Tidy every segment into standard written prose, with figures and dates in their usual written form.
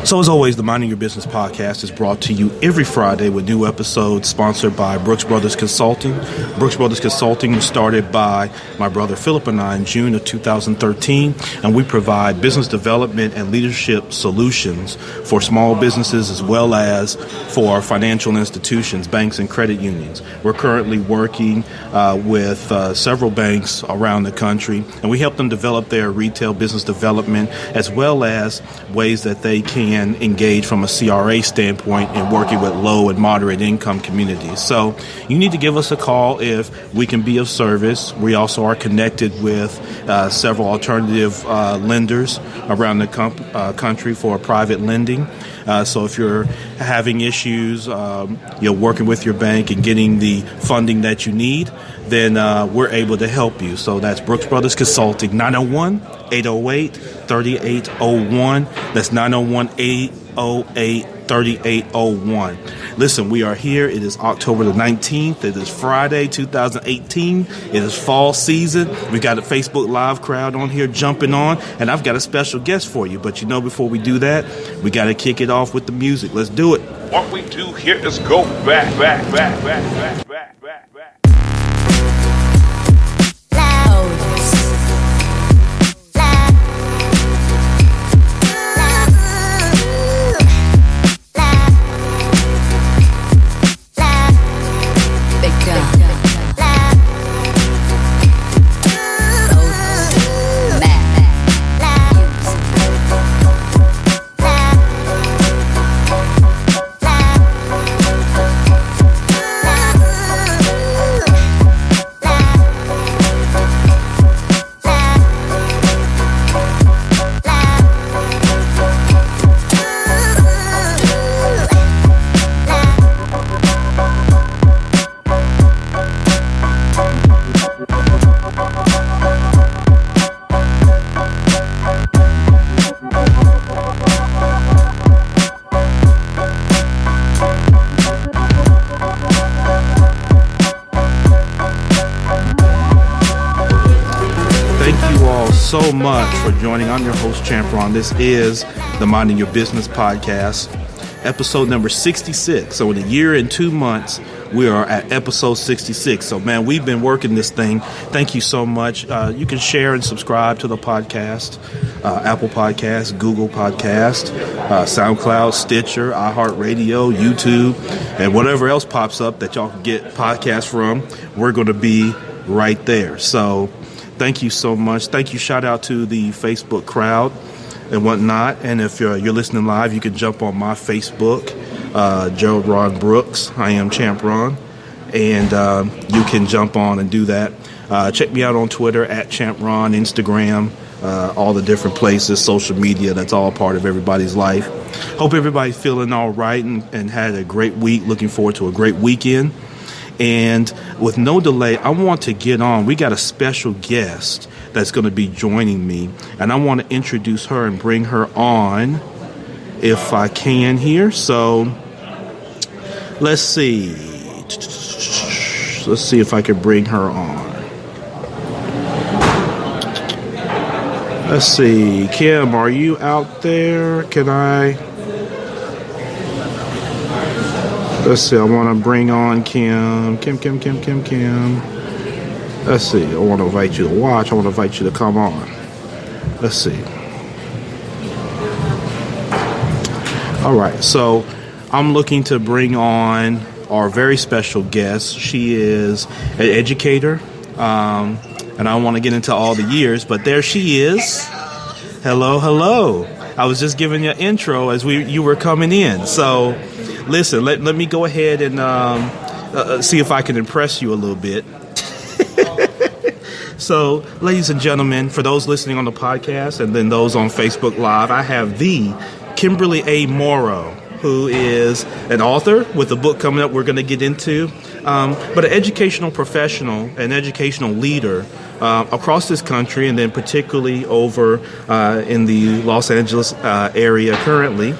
So as always, the Minding Your Business podcast is brought to you every Friday with new episodes sponsored by Brooks Brothers Consulting. Brooks Brothers Consulting was started by my brother Philip and I in June of 2013, and we provide business development and leadership solutions for small businesses as well as for financial institutions, banks, and credit unions. We're currently working with several banks around the country, and we help them develop their retail business development as well as ways that they can engage from a CRA standpoint in working with low and moderate income communities. So you need to give us a call if we can be of service. We also are connected with several alternative lenders around the country for private lending. So if you're having issues, you're working with your bank and getting the funding that you need, then we're able to help you. So that's Brooks Brothers Consulting, 901-808-3801. That's 901-808-3801. Listen, we are here. It is October the 19th. It is Friday, 2018. It is fall season. We got a Facebook Live crowd on here jumping on, and I've got a special guest for you. But before we do that, we got to kick it off with the music. Let's do it. What we do here is go back. So much for joining. I'm your host, Champ Ron. This is the Minding Your Business podcast, episode number 66. So in a year and 2 months, we are at episode 66. So, man, we've been working this thing. Thank you so much. You can share and subscribe to the podcast, Apple Podcasts, Google Podcast, SoundCloud, Stitcher, iHeartRadio, YouTube, and whatever else pops up that y'all can get podcasts from. We're going to be right there. So thank you so much. Thank you. Shout out to the Facebook crowd and whatnot. And if you're listening live, you can jump on my Facebook, Gerald Ron Brooks. I am Champ Ron. And you can jump on and do that. Check me out on Twitter at Champ Ron, Instagram, all the different places, social media. That's all part of everybody's life. Hope everybody's feeling all right and had a great week. Looking forward to a great weekend. And with no delay, I want to get on. We got a special guest that's going to be joining me, and I want to introduce her and bring her on if I can here. So let's see. Let's see if I can bring her on. Let's see. Kim, are you out there? Can I? Let's see, I want to bring on Kim. Let's see, I want to invite you to watch. I want to invite you to come on. Let's see. All right, so I'm looking to bring on our very special guest. She is an educator, and I don't want to get into all the years, but there she is. Hello. I was just giving you an intro as you were coming in. So listen, let me go ahead and see if I can impress you a little bit. So, ladies and gentlemen, for those listening on the podcast and then those on Facebook Live, I have the Kimberly A. Morrow, who is an author with a book coming up we're going to get into, but an educational professional, an educational leader across this country, and then particularly over in the Los Angeles area currently.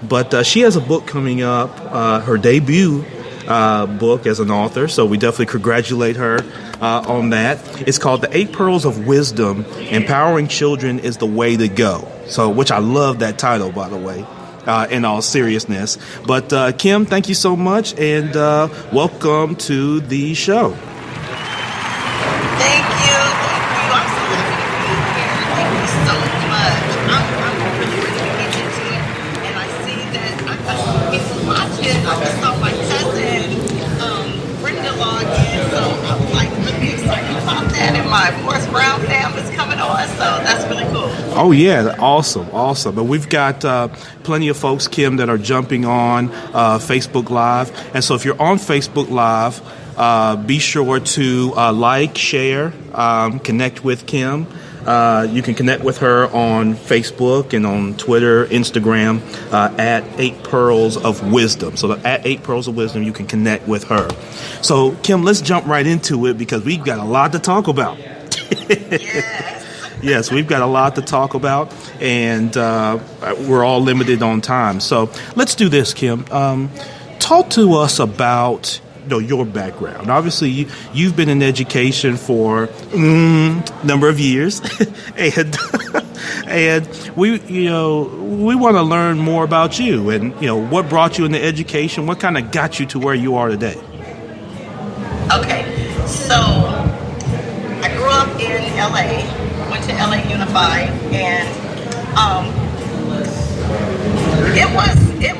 But she has a book coming up, her debut book as an author, so we definitely congratulate her on that. It's called The 8 Pearls of Wisdom, Empowering Children is the Way to Go. So, which I love that title, by the way. in all seriousness. But Kim, thank you so much, and welcome to the show. Thank you. I'm so happy to be here. Thank you so much. I'm really ready to get into it. And I see that I've got some people watching. I just saw my cousin, Brenda log in. So I'm like really excited about that. And my Morris Brown fam is coming on. So that's really cool. Oh, yeah. Awesome. But we've got plenty of folks, Kim, that are jumping on Facebook Live. And so if you're on Facebook Live, be sure to like, share, connect with Kim. You can connect with her on Facebook and on Twitter, Instagram, at 8 Pearls of Wisdom. So at 8 Pearls of Wisdom, you can connect with her. So, Kim, let's jump right into it because we've got a lot to talk about. Yes, we've got a lot to talk about, and we're all limited on time. So let's do this, Kim. Talk to us about your background. Obviously, you've been in education for a number of years, and we want to learn more about you and what brought you into education, what kind of got you to where you are today. Okay, so I grew up in LA, went to LA Unified, and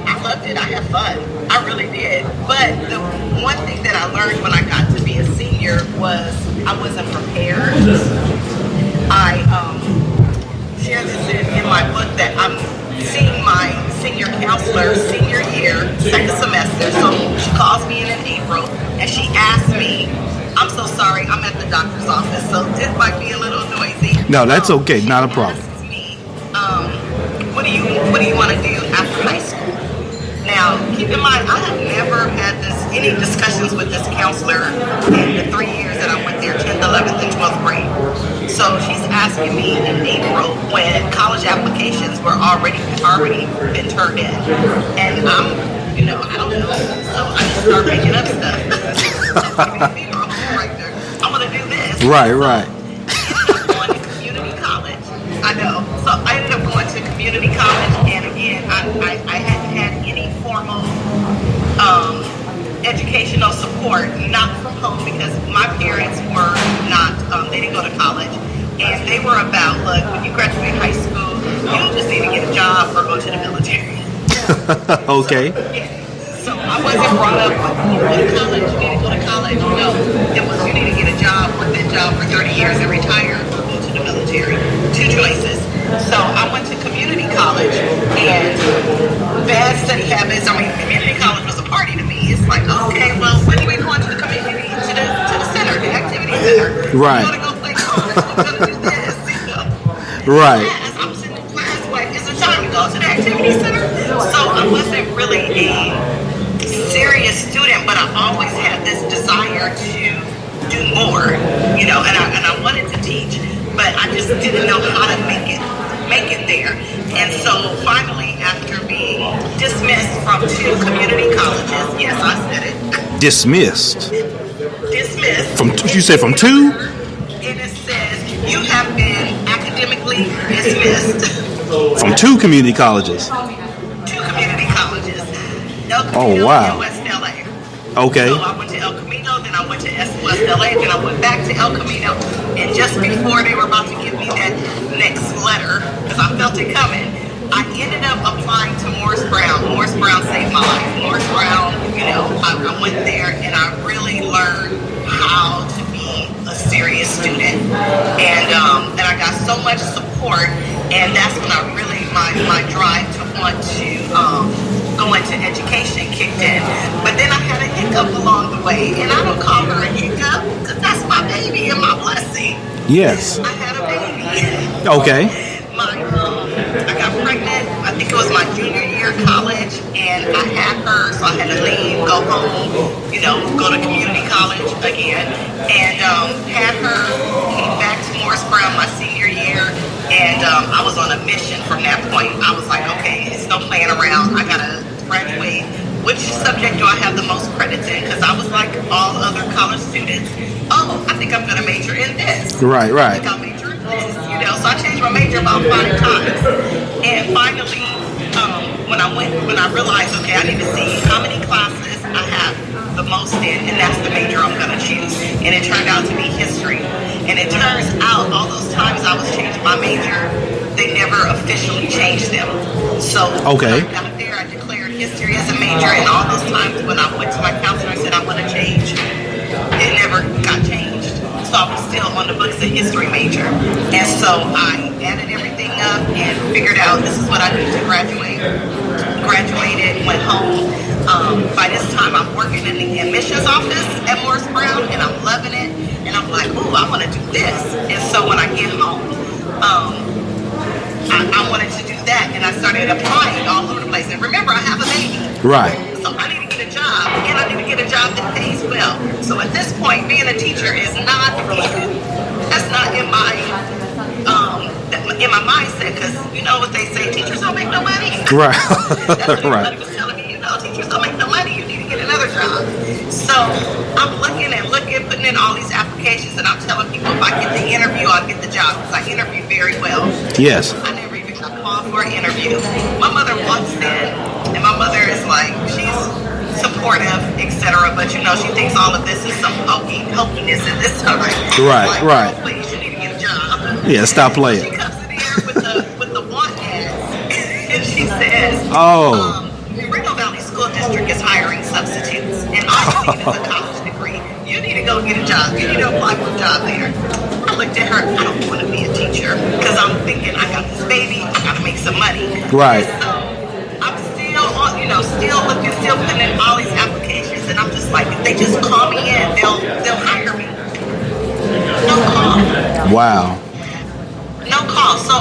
I loved it. I had fun. I really did. But the one thing that I learned when I got to be a senior was I wasn't prepared. I share this in my book that I'm seeing my senior counselor senior year, second semester. So she calls me in April and she asked me, I'm so sorry, I'm at the doctor's office, so this might be a little noisy. No, that's okay, not a problem. She asked me, what do you want to do after high school? Now, keep in mind, I have never had any discussions with this counselor in the 3 years that I went there, 10th, 11th, and 12th grade. So she's asking me in April when college applications were already been turned in. And I don't know. So I just start making up stuff. I want to do this. Right. Going to community college. I know. So I ended up going to community college, and again, I hadn't had any formal educational support, not from home, because my parents were not, they didn't go to college, and they were about, look, when you graduate high school, you just need to get a job or go to the military. Okay. So I wasn't brought up with, you go to college, you need to go to college. No, it was you need to get a job, work that job for 30 years and retire, or go to the military. Two choices. So I went to community college, and bad study habits. Community college was a party to me. It's like, okay, well, when are we going to the community, to the center, the activity center? Right. We're going to go play cards. We're going to do this. Right. I'm sitting in class like, is it time to go to the activity center? So I wasn't really a serious student, but I always had this desire to do more, and I wanted to teach, but I just didn't know how to make it there. And so finally, after being dismissed from 2 community colleges, yes, I said it. Dismissed. You say from 2? And it says you have been academically dismissed. From 2 community colleges. 2 community colleges. El Camino, Oh, wow. and West LA. Okay. So I went to El Camino, then I went to West LA, then I went back to El Camino. And just before they were about to give me that next letter, because I felt it coming, I ended up applying to Morris Brown. Morris Brown saved my life. Morris Brown, I went there and I really learned how to be a serious student. And I got so much support, and that's when I really, my drive to want to go into education kicked in. But then I had a hiccup along the way, and I don't call her a hiccup because that's my baby and my blessing. Yes. I had a baby. Okay. I got pregnant, I think it was my junior year of college, and I had her, so I had to leave, go home, go to community college again, and had her, came back to Morris Brown my senior year, and I was on a mission from that point. I was like, okay, it's no playing around, I gotta graduate. Which subject do I have the most credits in? Because I was like all other college students, I think I'm gonna major in this. Right. I think I'll major in this, so I changed my major about 5 times. And finally, when when I realized, okay, I need to see how many classes I have the most in, and that's the major I'm going to choose. And it turned out to be history. And it turns out all those times I was changing my major, they never officially changed them. So okay. when I got there, I declared history as a major, and all those times when I went to my counselor and said I want to change, it never got changed. So I was still on the books a history major. And so I added everything up and figured out this is what I need to graduate. Graduated, went home. By this time, I'm working in the admissions office at Morris Brown, and I'm loving it. And I'm like, ooh, I want to do this. And so when I get home, I wanted to do that, and I started applying all over the place. And remember, I have a baby. Right. So I need to get a job, and I need to get a job that pays well. So at this point, being a teacher is not, that's not in my mindset, because you know what they say, teachers don't make no money. Right. That's what Right. everybody was telling me, teachers don't make no money, you need to get another job. So I'm looking, putting in all these applications, and I'm telling people if I get the interview, I'll get the job, because I interview very well. Yes. I never even got called for an interview. My mother walks in, and my mother is like, she's supportive, etc., but she thinks all of this is some hokiness at this time. Right, like, right. Oh, please, you need to get a job. Yeah, stop playing. She comes in here with the want ads, and she says, the Rio Valley School District is hiring substitutes, and all you need is a college degree. You need to go get a job. You need to apply for a job there. I looked at her, I don't want to be a teacher, because I'm thinking, I got this baby, I got to make some money. Right. And so I'm still on, still looking, still putting in all these applications, and I'm just like, if they just call me in, they'll hire me. No call. Wow. No call. So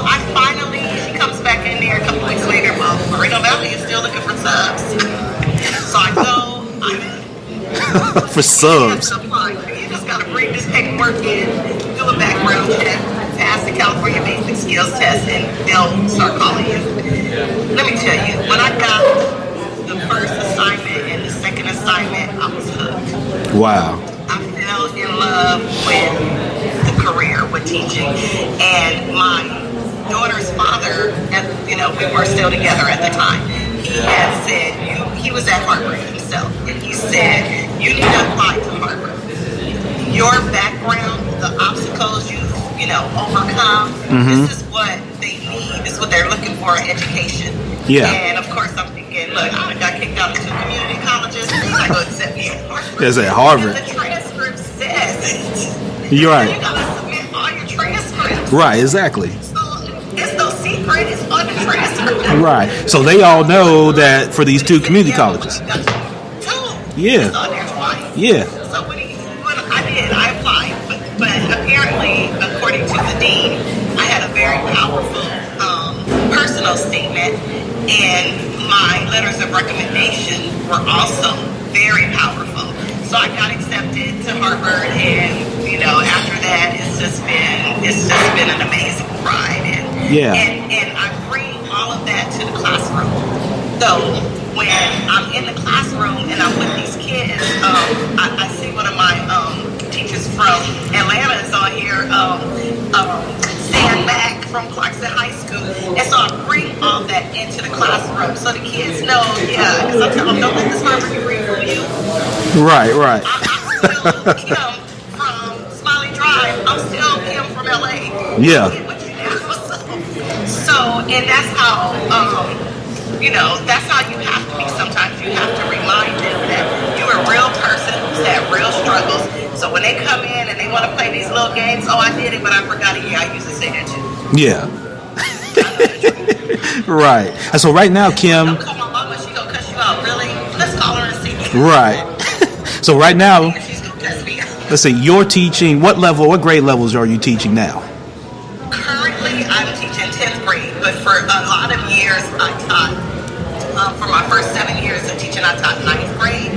she comes back in there a couple weeks later. Well, Moreno Valley is still looking for subs. So I go. For subs. You just got to bring this paperwork in, do a background check, pass the California Basic Skills Test, and they'll start calling you. Let me tell you, when I got the first assignment and the second assignment, I was hooked. Wow. I fell in love with the career, with teaching. And my daughter's father, we were still together at the time, he had said, he was at Harvard himself, and he said, you need to apply to Harvard. Your background, the obstacles you overcome, this is what they need, this is what they're looking for in education. Yeah. And of course I'm thinking, look, I got kicked out of 2 community colleges, they're not going to accept me at Harvard. That's at Harvard. And the transcript says it. You're right. You got to submit all your transcripts. Right, exactly. So it's no secret, it's on the transcript. Right. So they all know that for these 2 community colleges. Yeah. It's on there twice. Yeah. So when I applied, but apparently, according to the dean, I had a very powerful personal statement, and my letters of recommendation were also very powerful. So I got accepted to Harvard, and after that, it's just been an amazing ride, and I bring all of that to the classroom. So when I'm in the classroom and I'm with these kids, I see one of my teachers from Atlanta is on here, Sam Mack from Clarkson High School, and so I bring all that into the classroom so the kids know, because I tell them, don't let this Harvard degree fool you. Right. I'm still Kim from Smiley Drive. I'm still Kim from LA. Yeah. So, and that's how, that's how you have to be. Sometimes you have to remind them that you're a real person who's had real struggles. So when they come in and they want to play these little games, oh, I did it, but I forgot it. Yeah, I used to say that too. Yeah. Right. And so right now, Kim. Don't call my mama, she gonna cuss you out. Really? Let's call her and see. Right. So right now, She's gonna cuss me out. let's say you're teaching. What grade levels are you teaching now? Currently, I'm teaching 10th grade, but for a lot of years, I taught. For my first 7 years of teaching, I taught 9th grade.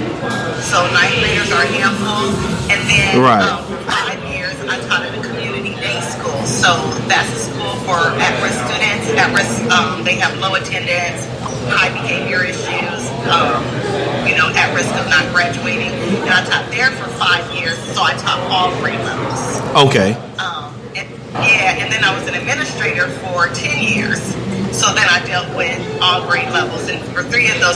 So 9th graders are a handful, and then for 5 years, I taught at a community day school. So that's a school for at-risk students. At-risk, they have low attendance, high behavior issues, at risk of not graduating. And I taught there for 5 years, so I taught all grade levels. Okay. And then I was an administrator for 10 years. So then I dealt with all grade levels, and for 3 of the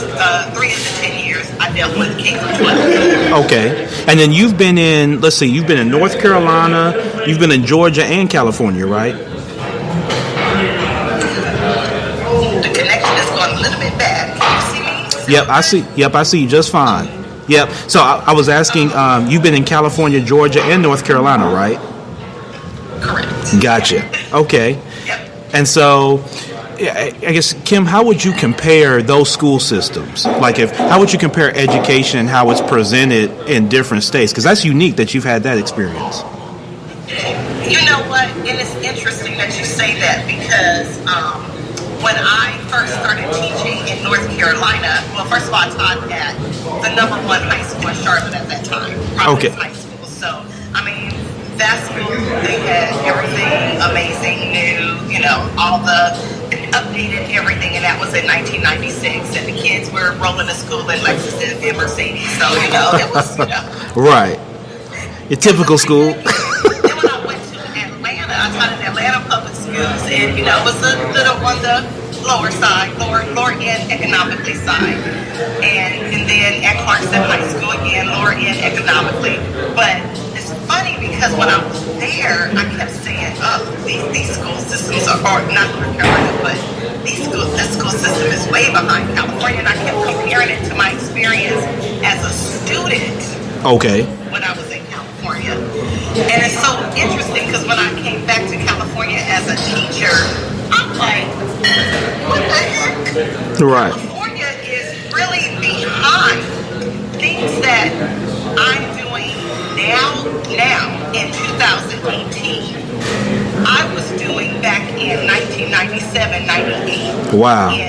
10 years, I dealt with K through 12. Okay. And then you've been in, let's see, you've been in North Carolina, you've been in Georgia and California, right? The connection is going a little bit bad. Can you see me? Yep, I see. Yep, I see you just fine. Yep. So I was asking, you've been in California, Georgia, and North Carolina, right? Correct. Gotcha. Okay. Yep. And so, I guess, Kim, how would you compare those school systems? Like, how would you compare education and how it's presented in different states? Because that's unique that you've had that experience. You know what? And it's interesting that you say that because when I first started teaching in North Carolina, well, first of all, I taught at the #1 high school in Charlotte at that time, Providence High School. So, I mean, that school, they had everything amazing, new, you know, all the updated everything, and that was in 1996. And the kids were rolling to school in Lexuses and Mercedes. So, you know, it was, you know. Right. Your typical school. Then when I went to Atlanta, I taught in Atlanta public schools, and, you know, it was a little on the lower side, lower end economically side. And then at Clarkston High School, again, lower end economically. But it's funny because when I was there, I kept saying, oh, these school systems are not North Carolina, but this school system is way behind California. And I kept comparing it to my experience as a student. Okay. When I was in California. And it's so interesting because when I came back to California as a teacher, I'm like, what the heck? Right. California is really behind things that I'm doing now in 2018. I was doing back in 1997, 98. Wow. In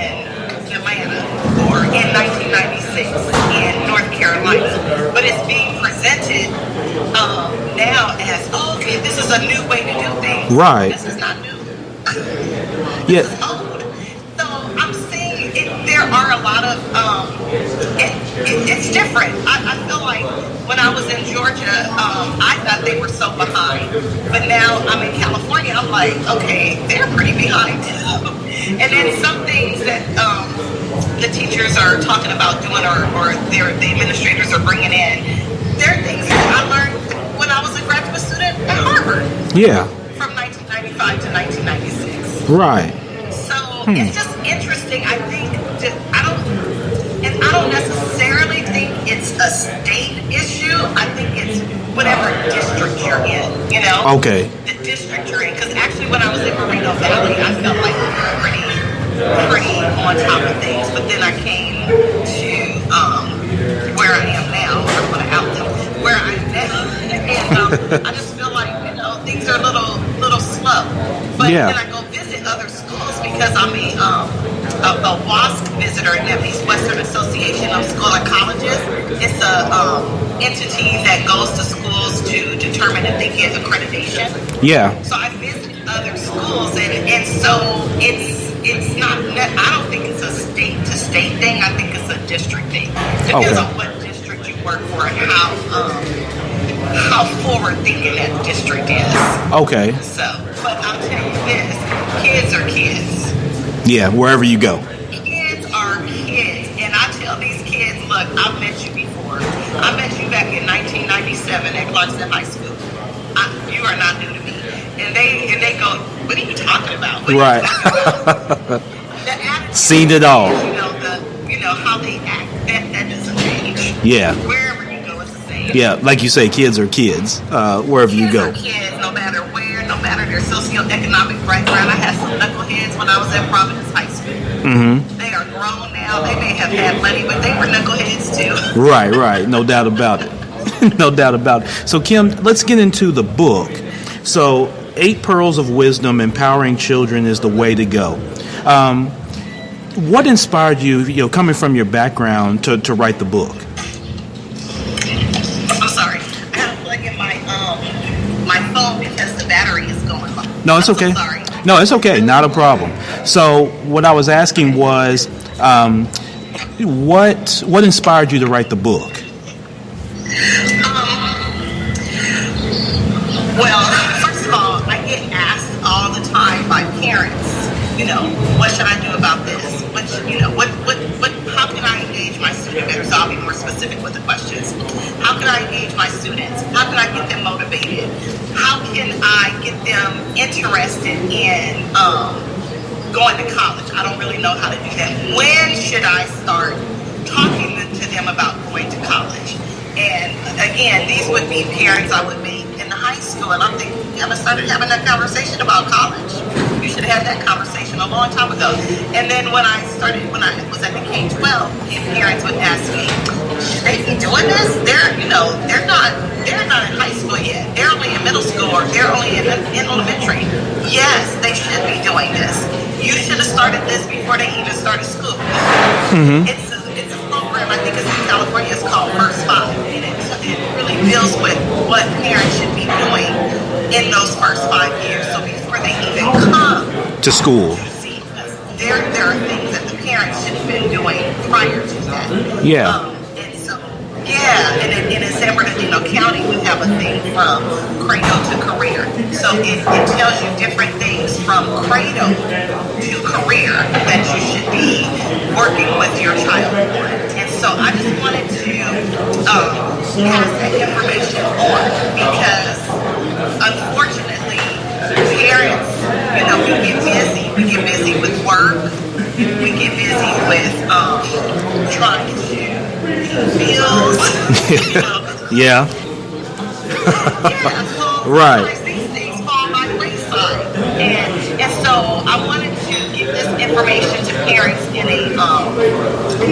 Atlanta, or in 1996 in North Carolina. But it's being presented now as, oh, okay, this is a new way to do things. Right. This is not new. Yeah. This is old. So I'm seeing there are a lot of, it's different. I feel like when I was in Georgia, I thought they were so behind. But now I'm in California, I'm like, okay, they're pretty behind too. And then some things that the teachers are talking about doing or the administrators are bringing in, they're things that I learned when I was a graduate student at Harvard. Yeah. From 1995 to 1996. Right. So it's just interesting. I think I don't necessarily think it's a state issue. I think it's whatever district you're in, you know? Okay. The district you're in. Because actually when I was in Moreno Valley, I felt like we were pretty on top of things. But then I came to where I am now. I'm going to out them. Where I'm now. And I just feel like, you know, things are a little slow. But Yeah. then I go visit other schools because I'm a WASC visitor, and that means Western Association of School and Colleges. It's a entity that goes to schools to determine if they get accreditation. Yeah. So I visit other schools, and so it's not. I don't think it's a state to state thing. I think it's a district thing. Depends on what district you work for and how forward thinking that district is. Okay. So, but I'll tell you this: kids are kids. Yeah, wherever you go. Kids are kids, and I tell these kids, look, I've met you before. I met you back in 1997 at Clarkston High School. You are not new to me. And they go, what are you talking about? What Right. The attitude, Seen it all. You know how they act. That doesn't change. Yeah. Wherever you go, it's the same. Yeah, like you say, kids are kids, wherever you go. Kids are kids, no matter where, no matter their socioeconomic background. I had some knuckleheads when I was at Providence High School. Mm-hmm. They are grown now. They may have had money, but they were knuckleheads too. Right. No doubt about it. No doubt about it. So, Kim, let's get into the book. So, 8 Pearls of Wisdom, Empowering Children is the way to go. What inspired you, coming from your background, to write the book? I'm sorry. I had to plug in my phone because the battery is going low. No, it's okay. I'm so sorry. No, it's okay. Not a problem. So, what I was asking was, what inspired you to write the book? Well, first of all, I get asked all the time by parents, what should I do about this? How can I engage my student better? So I'll be more specific with the questions. How can I engage my students? How can I get them motivated? How can I get them interested in going to college? I don't really know how to do that. When should I start talking to them about going to college? And again, these would be parents I would meet in high school, and I'm thinking, you haven't started having that conversation about college. You should have had that conversation a long time ago. And then when I was at the K-12, parents would ask me, should they be doing this? They're not in high school yet. They're only in middle school, or they're only in elementary. Yes, they should be doing this. You should have started this before they even started school. Mm-hmm. It's a program, I think it's in California, it's called First 5. And it really deals with what parents should be doing in those first 5 years. So before they even come to school. There are things that the parents should have been doing prior to that. Yeah. And in San Bernardino County, we have a thing from cradle to career. So it tells you different things from cradle to career that you should be working with your child on. And so I just wanted to pass that information on, because unfortunately, parents, we get busy with work, we get busy with trying to bills. Yeah. So right. These things fall by the wayside, and so I wanted to give this information to parents in a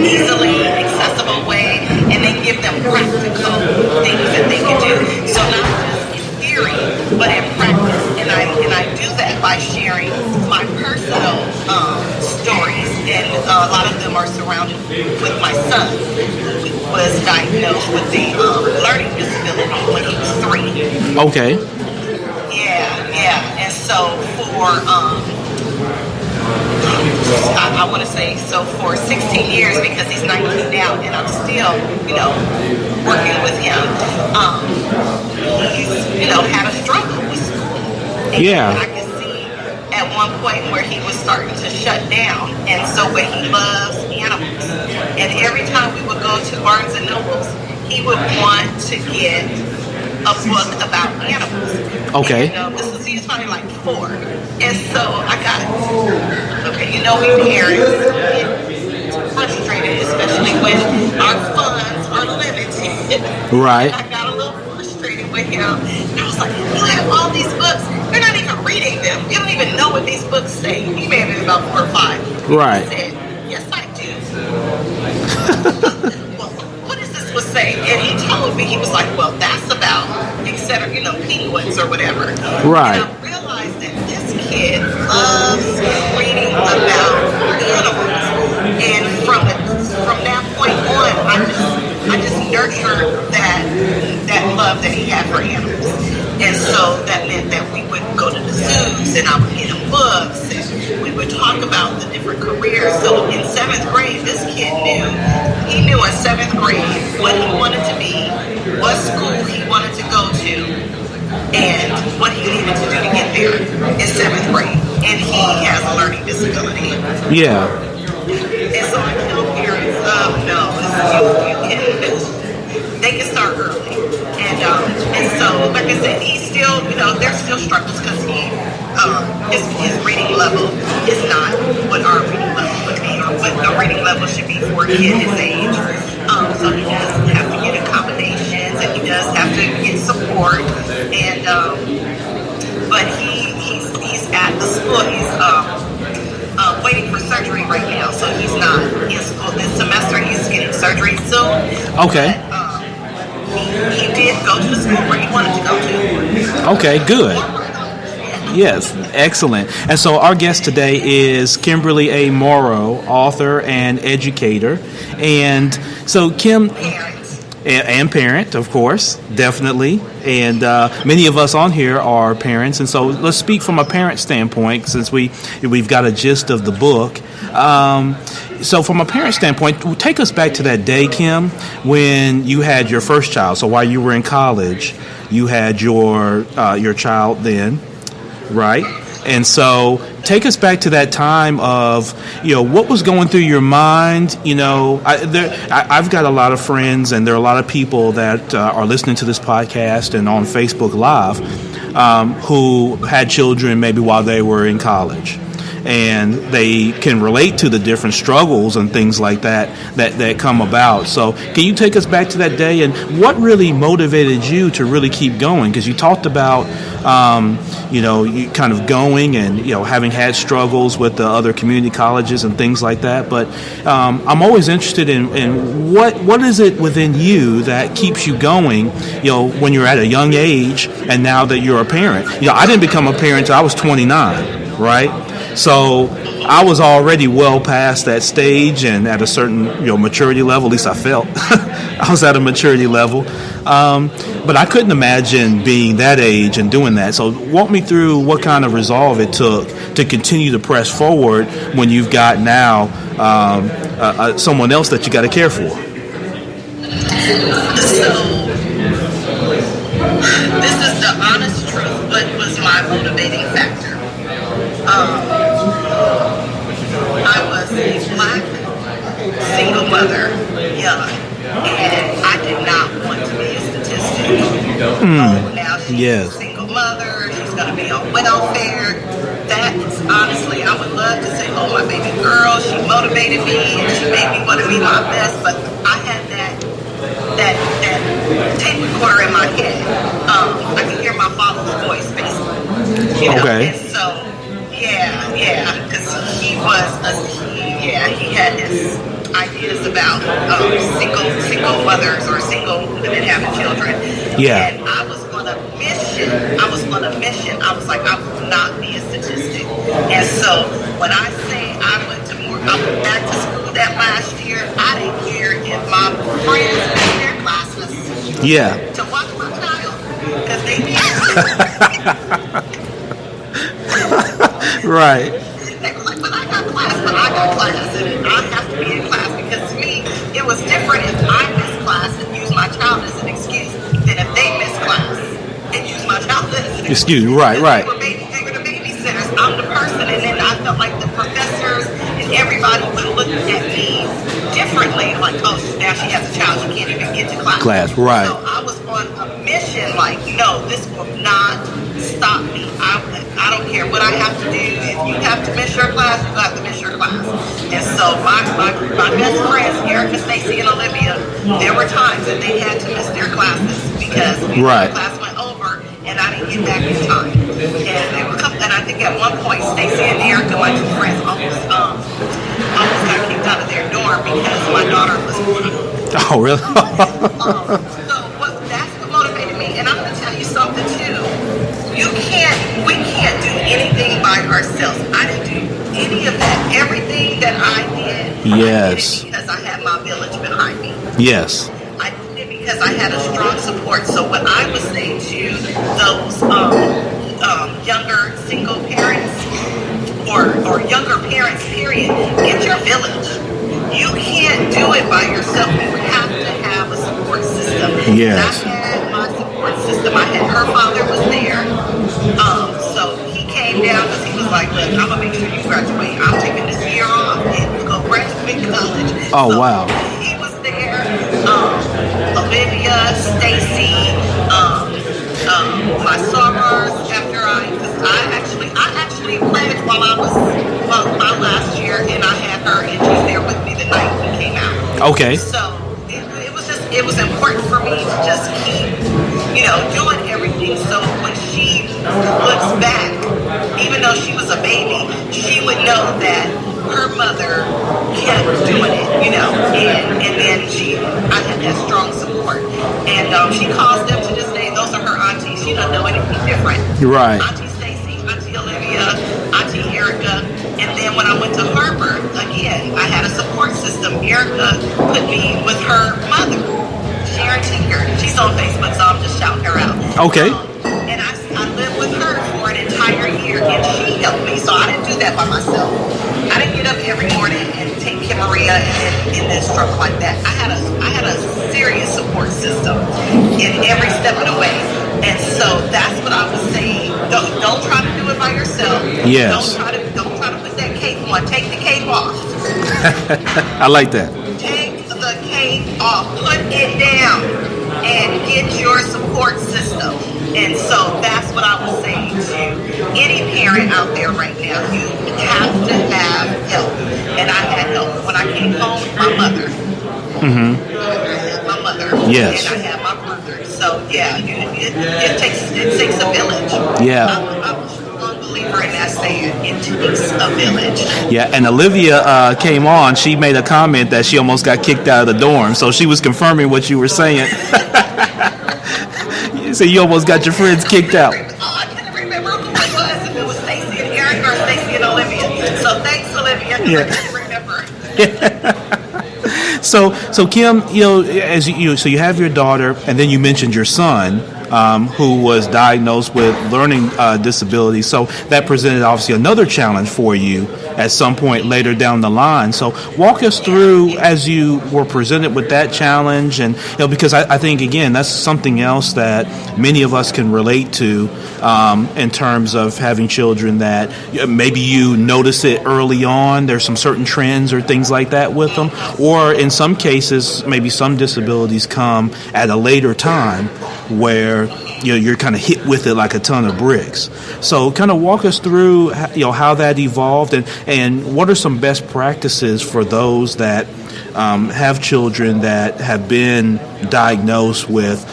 easily accessible way, and then give them practical things that they can do. So not just in theory, but in practice. And I do that by sharing my personal stories, and a lot of them are surrounded with my son, who was diagnosed with the learning disability when he was 3. Okay. Yeah. And so for I want to say, so for 16 years, because he's 19 now, and I'm still, working with him, he's, had a struggle with school. And I could see at one point where he was starting to shut down, and so, but he loves animals. And every time we would go to Barnes and Nobles, he would want to get a book about animals. Okay. And, he was probably like 4. And so I got, we parents get frustrated, especially when our funds are limited. Right. And I got a little frustrated with him. And I was like, you have all these books. You're not even reading them. You don't even know what these books say. He may have been about 4 or 5. Right. He said, yes, I do. Well, what does this one say? And he told me, he was like, well, that's about, etc., penguins or whatever. Right. And I realized that this kid loves reading about animals. And from that point on, I just nurtured that love that he had for animals. And so that meant that we would go to the zoos, and I would get him books, and we would talk about the different careers. So in 7th grade, this kid knew in 7th grade what he wanted to be, what school he wanted to go to, and what he needed to do to get there in 7th grade. And he has a learning disability. Yeah. And so I tell parents, they can start early. And so, like I said, he's still, there's still struggles, because his reading level is not what our reading level would be, or what the reading level should be for a kid his age. So he does have to get accommodations, and he does have to get support. And but he's at the school. He's waiting for surgery right now, so he's not in school this semester. He's getting surgery soon. Okay. But, he did go to the school where he wanted to go to. Okay, good. Yes, excellent. And so our guest today is Kimberly A. Morrow, author and educator. And so Kim... And parent, of course, definitely. And many of us on here are parents. And so let's speak from a parent standpoint, since we've got a gist of the book. So from a parent standpoint, take us back to that day, Kim, when you had your first child. So while you were in college, you had your child then, right? And so take us back to that time of, what was going through your mind. I've got a lot of friends, and there are a lot of people that are listening to this podcast and on Facebook Live who had children maybe while they were in college. And they can relate to the different struggles and things like that come about. So can you take us back to that day, and what really motivated you to really keep going? Because you talked about, you kind of going and, having had struggles with the other community colleges and things like that. But I'm always interested in what is it within you that keeps you going, when you're at a young age and now that you're a parent. I didn't become a parent until I was 29, right? So I was already well past that stage and at a certain maturity level. At least I felt I was at a maturity level. But I couldn't imagine being that age and doing that. So walk me through what kind of resolve it took to continue to press forward when you've got now someone else that you got to care for. So this is the honest truth. What was my motivating factor? I was a black single mother, young, and I did not want to be a statistic. Now she's a single mother, she's going to be on welfare. That is honestly, I would love to say, oh, my baby girl, she motivated me and she made me want to be my best, but I had that tape recorder in my head. I could hear my father's voice, basically. Okay. And so, because he had his ideas about single mothers or single women having children. Yeah. And I was on a mission. I was like, I will not be a statistic. And so when I say I went back to school that last year, I didn't care if my friends in their classes to watch my child, because they Right. They were like, but I got class, and I have to be in class, because to me, it was different if I missed class and used my child as an excuse than if they missed class and used my child as an excuse. Right. They were the babysitters. I'm the person, and then I felt like the professors and everybody would look at me differently, like, oh, now she has a child, she can't even get to class. Right. So I was on a mission, like, no, this will not stop me. I don't care what I have to do. If you have to miss your class, you have to miss your class. And so my best friends, Erica, Stacy, and Olivia, there were times that they had to miss their classes because the class went over and I didn't get back in time. And I think at one point, Stacy and Erica, my two friends, almost got kicked out of their dorm because my daughter was born. Oh, really? That's what motivated me. And I'm going to tell you something too. We can't do anything by ourselves. I didn't do any of that. Everything that I did, I did it because I had my village behind me. Yes. I did it because I had a strong support. So what I would say to those younger single parents or younger parents, period, get your village. You can't do it by yourself. You have to have a support system. Yes. I had my support system. Her father was there. So he came down because he was like, look, I'm going to make sure you graduate. I'm taking this year off and you go graduate college. Oh, so wow. He was there. Olivia, Stacy, my summers after I actually pledged while I was my last year, and I had her, and she's there with me the night we came out. Okay. So it was important for me to just keep, doing everything. So when she looks back, even though she was a baby, she would know that her mother kept doing it, and then I had that strong support. And she calls them to this day, those are her aunties. She doesn't know anything different. Right. Auntie Stacy, Auntie Olivia, Auntie Erica. And then when I went to Harvard, again, I had a support system. Erica put me with her mother, Sharon Tinker. She's on Facebook, so I'm just shouting her out. Okay. And I lived with her for an entire year, and she helped me. So I didn't do that by myself. I didn't get up every morning and take Kimberly and then struggle like that. I had a serious support system in every step of the way. And so that's what I was saying. Don't try to do it by yourself. Yes. Don't one, take the cape off. I like that. Take the cape off. Put it down and get your support system. And so that's what I was saying to any parent out there right now. You have to have help. And I had help. When I came home, my mother. Mm-hmm. My mother. Yes. And I had my brother. So yeah, it takes a village. Yeah. I'm a strong believer in that saying. It takes a village. Yeah, and Olivia came on. She made a comment that she almost got kicked out of the dorm. So she was confirming what you were saying. So you almost got your friends kicked out. I couldn't remember who it was. If it was Stacy and Eric or Stacy and Olivia. So thanks, Olivia. Yeah. I couldn't remember. So Kim, as so you have your daughter, and then you mentioned your son, who was diagnosed with learning disability. So that presented obviously another challenge for you at some point later down the line. So walk us through as you were presented with that challenge, and because I think again that's something else that many of us can relate to in terms of having children that maybe you notice it early on. There's some certain trends or things like that with them, or in some cases maybe some disabilities come at a later time where you're kind of hit with it like a ton of bricks. So kind of walk us through how that evolved, and what are some best practices for those that have children that have been diagnosed with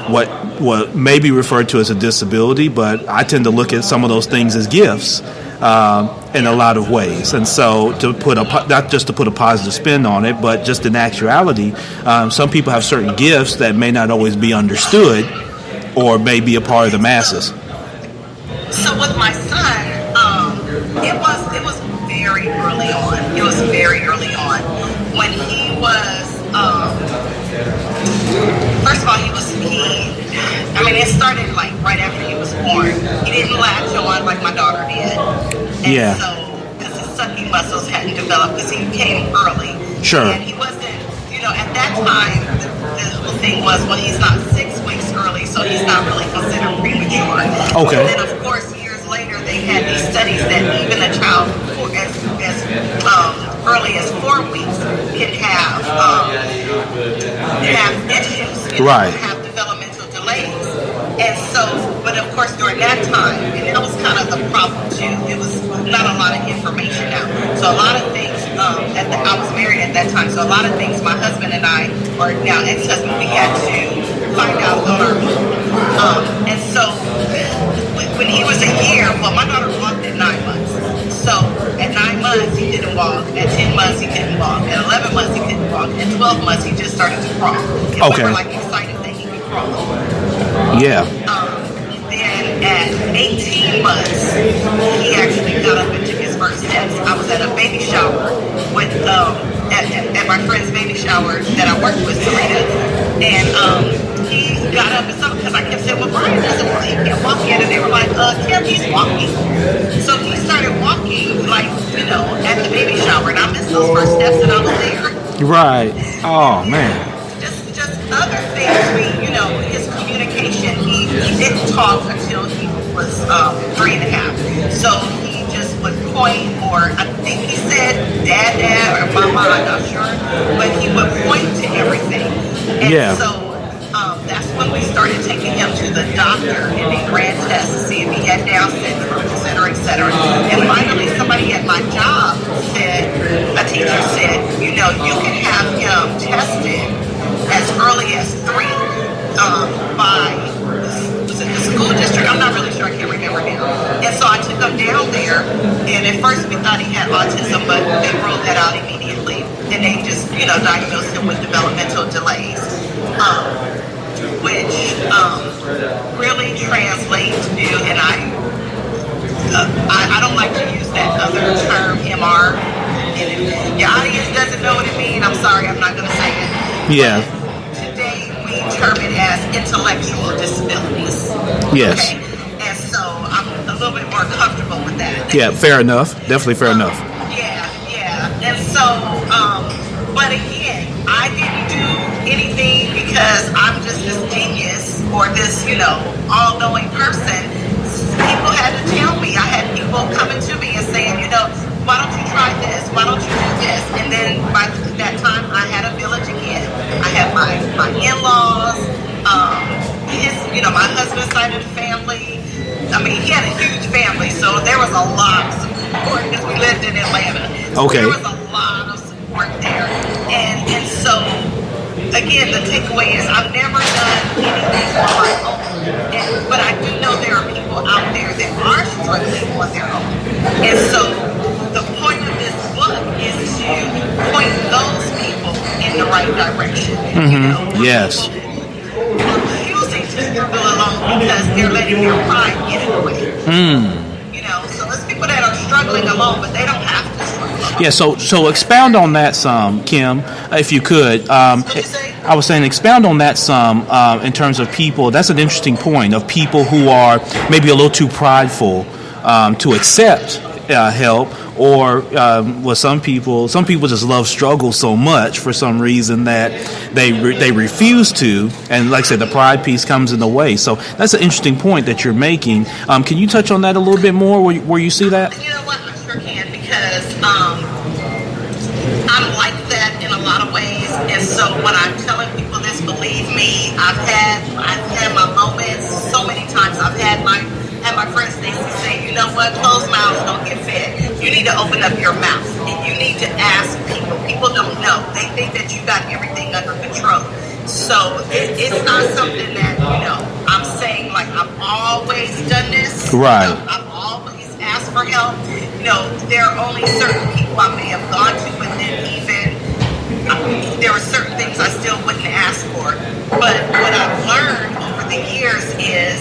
what may be referred to as a disability, but I tend to look at some of those things as gifts in a lot of ways. And so not just to put a positive spin on it, but just in actuality, some people have certain gifts that may not always be understood or may be a part of the masses. So with my son, it was very early on. It was very early on. When he was, first of all, it started like right after he was born. He didn't latch on like my daughter did. And so, because his sucking muscles hadn't developed, because he came early. Sure. And he wasn't, at that time, the whole thing was, well, he's not 6 weeks early, so he's not really considered premature. Okay. And then, of course, years later, they had these studies that even a child as early as 4 weeks can have issues, right, have developmental delays. And so, but of course, during that time, and that was kind of the problem too, it was not a lot of information out. So a lot of things, I was married at that time, so a lot of things my husband and I, or now ex-husband, we had to find out on our own. And so when he was a year, well, my daughter walked at 9 months. So at 9 months, he didn't walk. At 10 months, he couldn't walk. At 11 months, he couldn't walk. At 12 months, he just started to crawl. And we were like excited that he could crawl. Yeah. Then at 18 months, he actually got up and took his first steps. I was at a baby shower with at my friend's baby shower that I worked with, Serena, and he got up and stuff because I kept saying, well, Brian doesn't walk, he can't walk yet, and they were like, Kim, he's walking. So he started walking, like, at the baby shower, and I missed those first steps, and I was there. Right. Oh, man. Just other things, his communication, he didn't talk until he was 3 and a half. So he just would point, or I think he said dad, or mama, I'm not sure, but he would point to everything. And so that's when we started taking him to the doctor, and they ran tests to see if he had Down syndrome, et cetera, et cetera. And finally, somebody at my job said, a teacher said, you can have him tested as early as 3 by the school district. I'm not really sure, I can't remember now. And so I took him down there, and at first we thought he had autism, but they ruled that out immediately. And they just, diagnosed him with developmental delays, which really translates to, and I don't like to use that other term, MR. And if your audience doesn't know what it means, I'm sorry, I'm not going to say it. Yeah. But today we term it as intellectual disabilities. Yes. Okay? And so I'm a little bit more comfortable with that. Yeah, fair enough. Definitely fair enough. Yeah. And so, but again, I didn't do anything because I'm just this genius or this, all-knowing person. People had to tell me. I had people coming to me and saying, why why don't you do this? And then by that time, I had a village again. I had my in-laws, my husband's side of the family. I mean, he had a huge family, so there was a lot of support because we lived in Atlanta. Okay. There was a lot of support there. And so, again, the takeaway is I've never done anything on my own. But I do know there are people out there that are struggling on their own. And so the point of this book is to point those people in the right direction. Yes. Refusing to struggle alone because they're letting their pride get in the way. So there's people that are struggling alone, but they don't have to struggle alone. Yeah, so expound on that some, Kim, if you could. I was saying expound on that some in terms of people. That's an interesting point of people who are maybe a little too prideful to accept help, or some people just love struggle so much for some reason that they refuse to, and like I said, the pride piece comes in the way. So that's an interesting point that you're making. Can you touch on that a little bit more where you see that? You know what, I sure can, because I'm like that in a lot of ways, and so when I'm telling people this, believe me, I've had my moments so many times. I've had my friend Stacy say, you know what, closed mouths don't get fed. You need to open up your mouth, and you need to ask people. People don't know. They think that you got everything under control. So it's not something that, I'm saying like I've always done this. Right. I've always asked for help. There are only certain people I may have gone to, but then even there are certain things I still wouldn't ask for. But what I've learned over the years is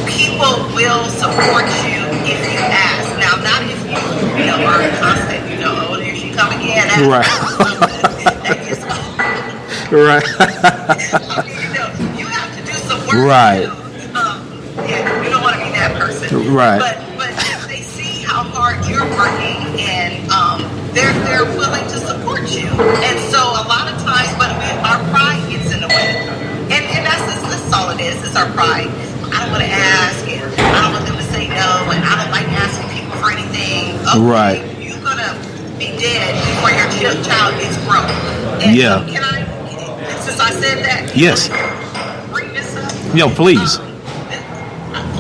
people will support you if you ask. Now, not if you are constant, oh, there she come again. Right. That is Right. you have to do some work. Right. You don't want to be that person. Right. But if they see how hard you're working, and they're willing to support you. And so a lot of times, but our pride gets in the way. And that's all it is. It's our pride. I don't want to ask, and I don't want them to say no, and I don't like asking people for anything. Okay, Right. You're going to be dead before your child gets grown. And can I, since I said that, Yes. bring this up? Please.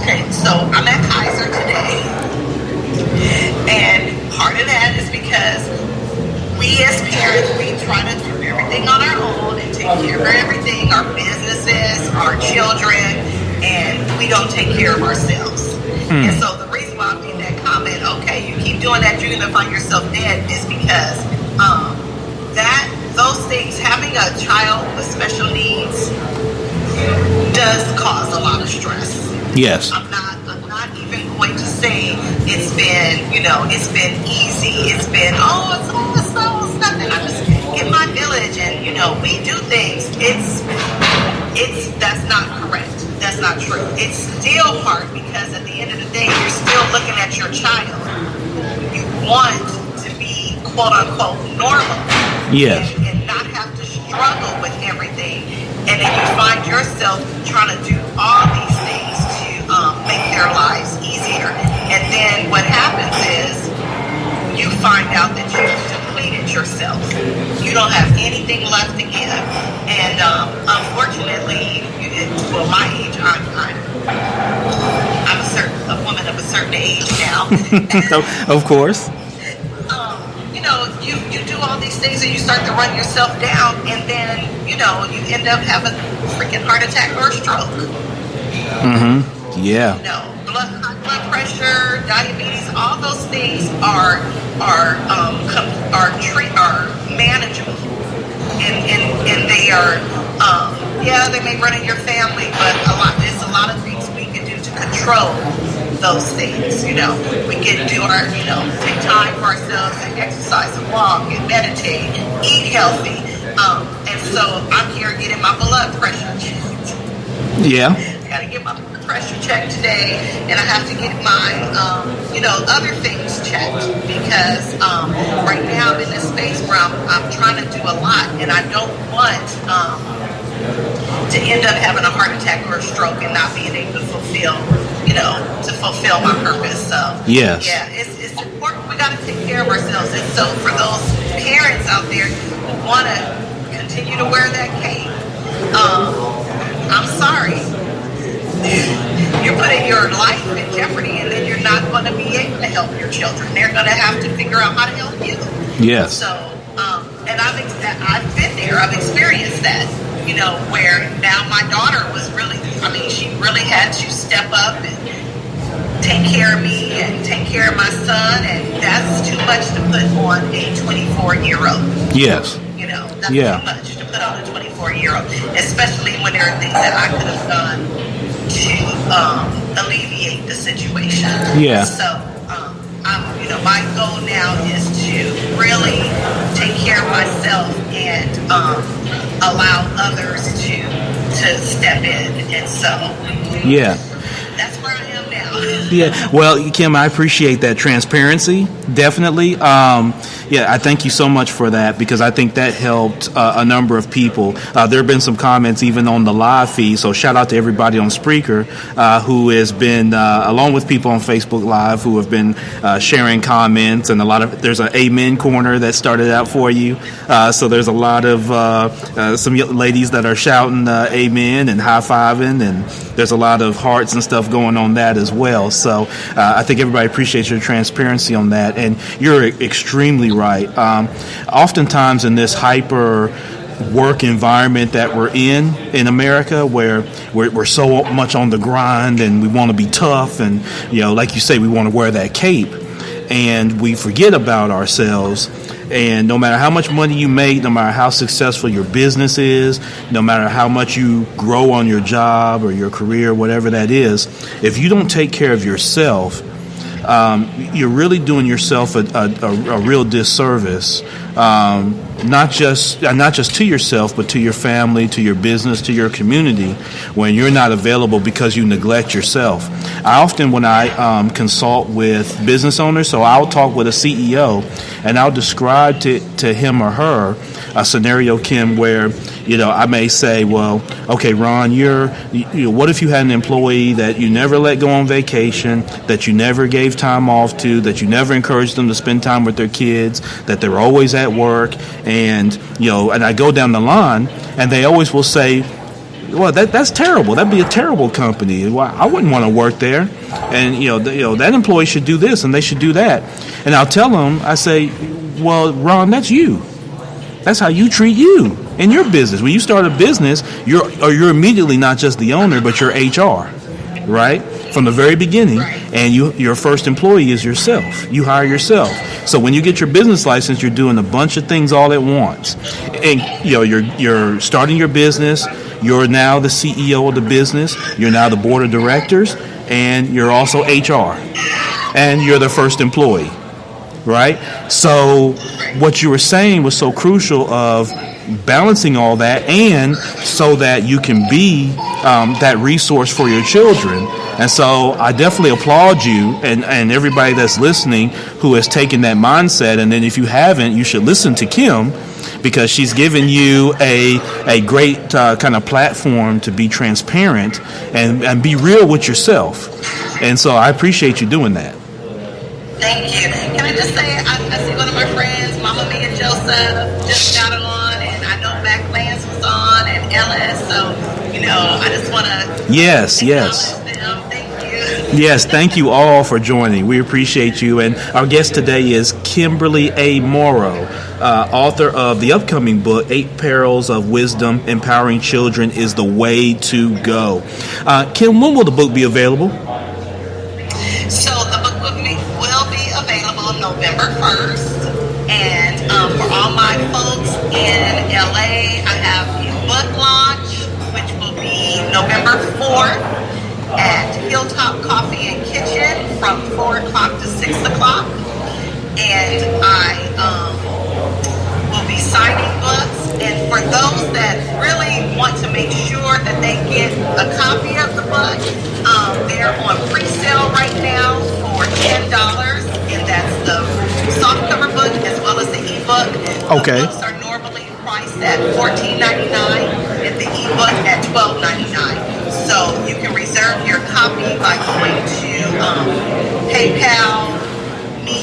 Okay, so I'm at Kaiser today, and part of that is because we as parents, we try to do everything on our own and take care of everything, our businesses, our children, and we don't take care of ourselves. And so the reason why I made that comment, okay, you keep doing that, you're going to find yourself dead, is because those things, having a child with special needs does cause a lot of stress. Yes. I'm not even going to say it's been easy. It's been, it's nothing. I just get my village and, we do things. That's not correct. That's not true. It's still hard because at the end of the day, you're still looking at your child. You want to be quote unquote normal. Yes. And not have to struggle with everything. And then you find yourself trying to do all these things to make their lives easier. And then what happens is you find out that you've depleted yourself. You don't have anything left to give. And unfortunately, my age, I'm a woman of a certain age now. Of course. You do all these things and you start to run yourself down, and then, you end up having a freaking heart attack or a stroke. Yeah. High blood pressure, diabetes, all those things are manageable. And they are, they may run in your family, but there's a lot of things we can do to control those things. We can do take time for ourselves and exercise and walk and meditate, eat healthy. And so I'm here getting my blood pressure checked. Yeah. I got to get my blood pressure checked today, and I have to get my, other things checked because right now I'm in this space where I'm trying to do a lot, and I don't want to end up having a heart attack or a stroke and not being able to fulfill my purpose. So yes. Yeah, it's important. We got to take care of ourselves. And so for those parents out there who want to continue to wear that cape, I'm sorry. You're putting your life in jeopardy, and then you're not going to be able to help your children. They're going to have to figure out how to help you. Yes. So, and I've been there. I've experienced that. You know, where now my daughter was really, she really had to step up and take care of me and take care of my son, and that's too much to put on a 24-year-old. Yes. You know, that's too much to put on a 24-year-old, especially when there are things that I could have done to alleviate the situation. Yeah. So, my goal now is to really take care of myself and allow others to step in. And so, that's where I am now. Yeah. Well, Kim, I appreciate that transparency. Definitely. I thank you so much for that, because I think that helped a number of people. There have been some comments even on the live feed, so shout out to everybody on Spreaker who has been, along with people on Facebook Live who have been sharing comments, and there's an Amen corner that started out for you. So there's a lot of some ladies that are shouting Amen and high-fiving, and there's a lot of hearts and stuff going on that as well. So I think everybody appreciates your transparency on that, and you're extremely right. Oftentimes in this hyper work environment that we're in America, where we're so much on the grind and we want to be tough, and like you say, we want to wear that cape, and we forget about ourselves. And no matter how much money you make, no matter how successful your business is, no matter how much you grow on your job or your career, whatever that is, if you don't take care of yourself, you're really doing yourself a real disservice, not just to yourself, but to your family, to your business, to your community, when you're not available because you neglect yourself. I often, when I consult with business owners, so I'll talk with a CEO and I'll describe to him or her a scenario, Kim, where I may say, well, okay, Ron, what if you had an employee that you never let go on vacation, that you never gave time off to, that you never encouraged them to spend time with their kids, that they're always at work, and and I go down the line, and they always will say, well, that's terrible. That'd be a terrible company. Well, I wouldn't want to work there. And that employee should do this and they should do that. And I'll tell them, I say, well, Ron, that's you. That's how you treat you in your business. When you start a business, you're immediately not just the owner, but you're HR, right? From the very beginning. And your first employee is yourself. You hire yourself. So when you get your business license, you're doing a bunch of things all at once. And you're starting your business. You're now the CEO of the business. You're now the board of directors, and you're also HR, and you're the first employee, right? So what you were saying was so crucial of balancing all that, and so that you can be that resource for your children. And so I definitely applaud you and everybody that's listening who has taken that mindset. And then if you haven't, you should listen to Kim, because she's given you a great kind of platform to be transparent and be real with yourself. And so I appreciate you doing that. Thank you. Can I just say, I see one of my friends, Mama Mia Joseph, just got on, and I know Mac Lance was on, and Ellis. So, I just want to yes. them. Thank you. Yes, thank you all for joining. We appreciate you. And our guest today is Kimberly A. Morrow, author of the upcoming book, 8 Perils of Wisdom, Empowering Children is the Way to Go. Kim, when will the book be available? So the book will be available November 1st. And for all my folks in LA, I have a book launch, which will be November 4th. At Hilltop Coffee and Kitchen from 4 o'clock to 6 o'clock. And I will be signing books. And for those that really want to make sure that they get a copy of the book, they're on pre-sale right now for $10. And that's the softcover book as well as the ebook. Okay. The books are normally priced at $14.99 and the ebook at $12.99. So you can reserve your copy by going to PayPal, me,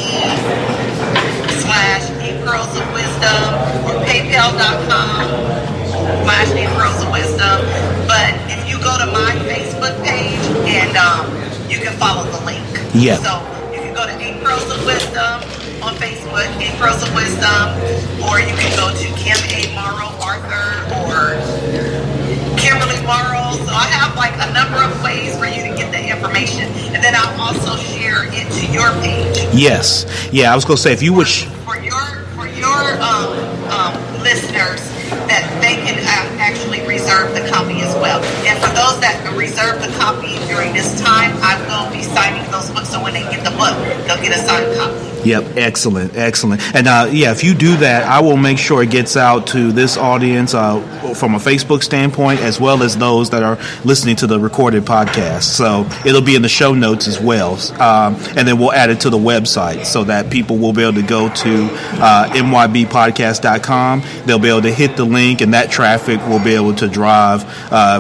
Pearls of Wisdom or PayPal.com/Pearls of Wisdom. But if you go to my Facebook page and you can follow the link. Yeah. So you can go to 8 Pearls of Wisdom on Facebook, 8 Pearls of Wisdom, or you can go to Kim A. Morrow Arthur or Kimberly Morrow. So I have like a number of ways for you to get the information, and then I'll also share it to your page. Yes. Yeah, I was going to say, if you would... For your listeners, that they can actually reserve the copy as well. And for those that reserve the copy during this time, I will be signing those books, so when they get the book, they'll get a signed copy. Yep, excellent. And if you do that, I will make sure it gets out to this audience from a Facebook standpoint, as well as those that are listening to the recorded podcast. So it'll be in the show notes as well. And then we'll add it to the website so that people will be able to go to mybpodcast.com. They'll be able to hit the link, and that traffic will be able to drive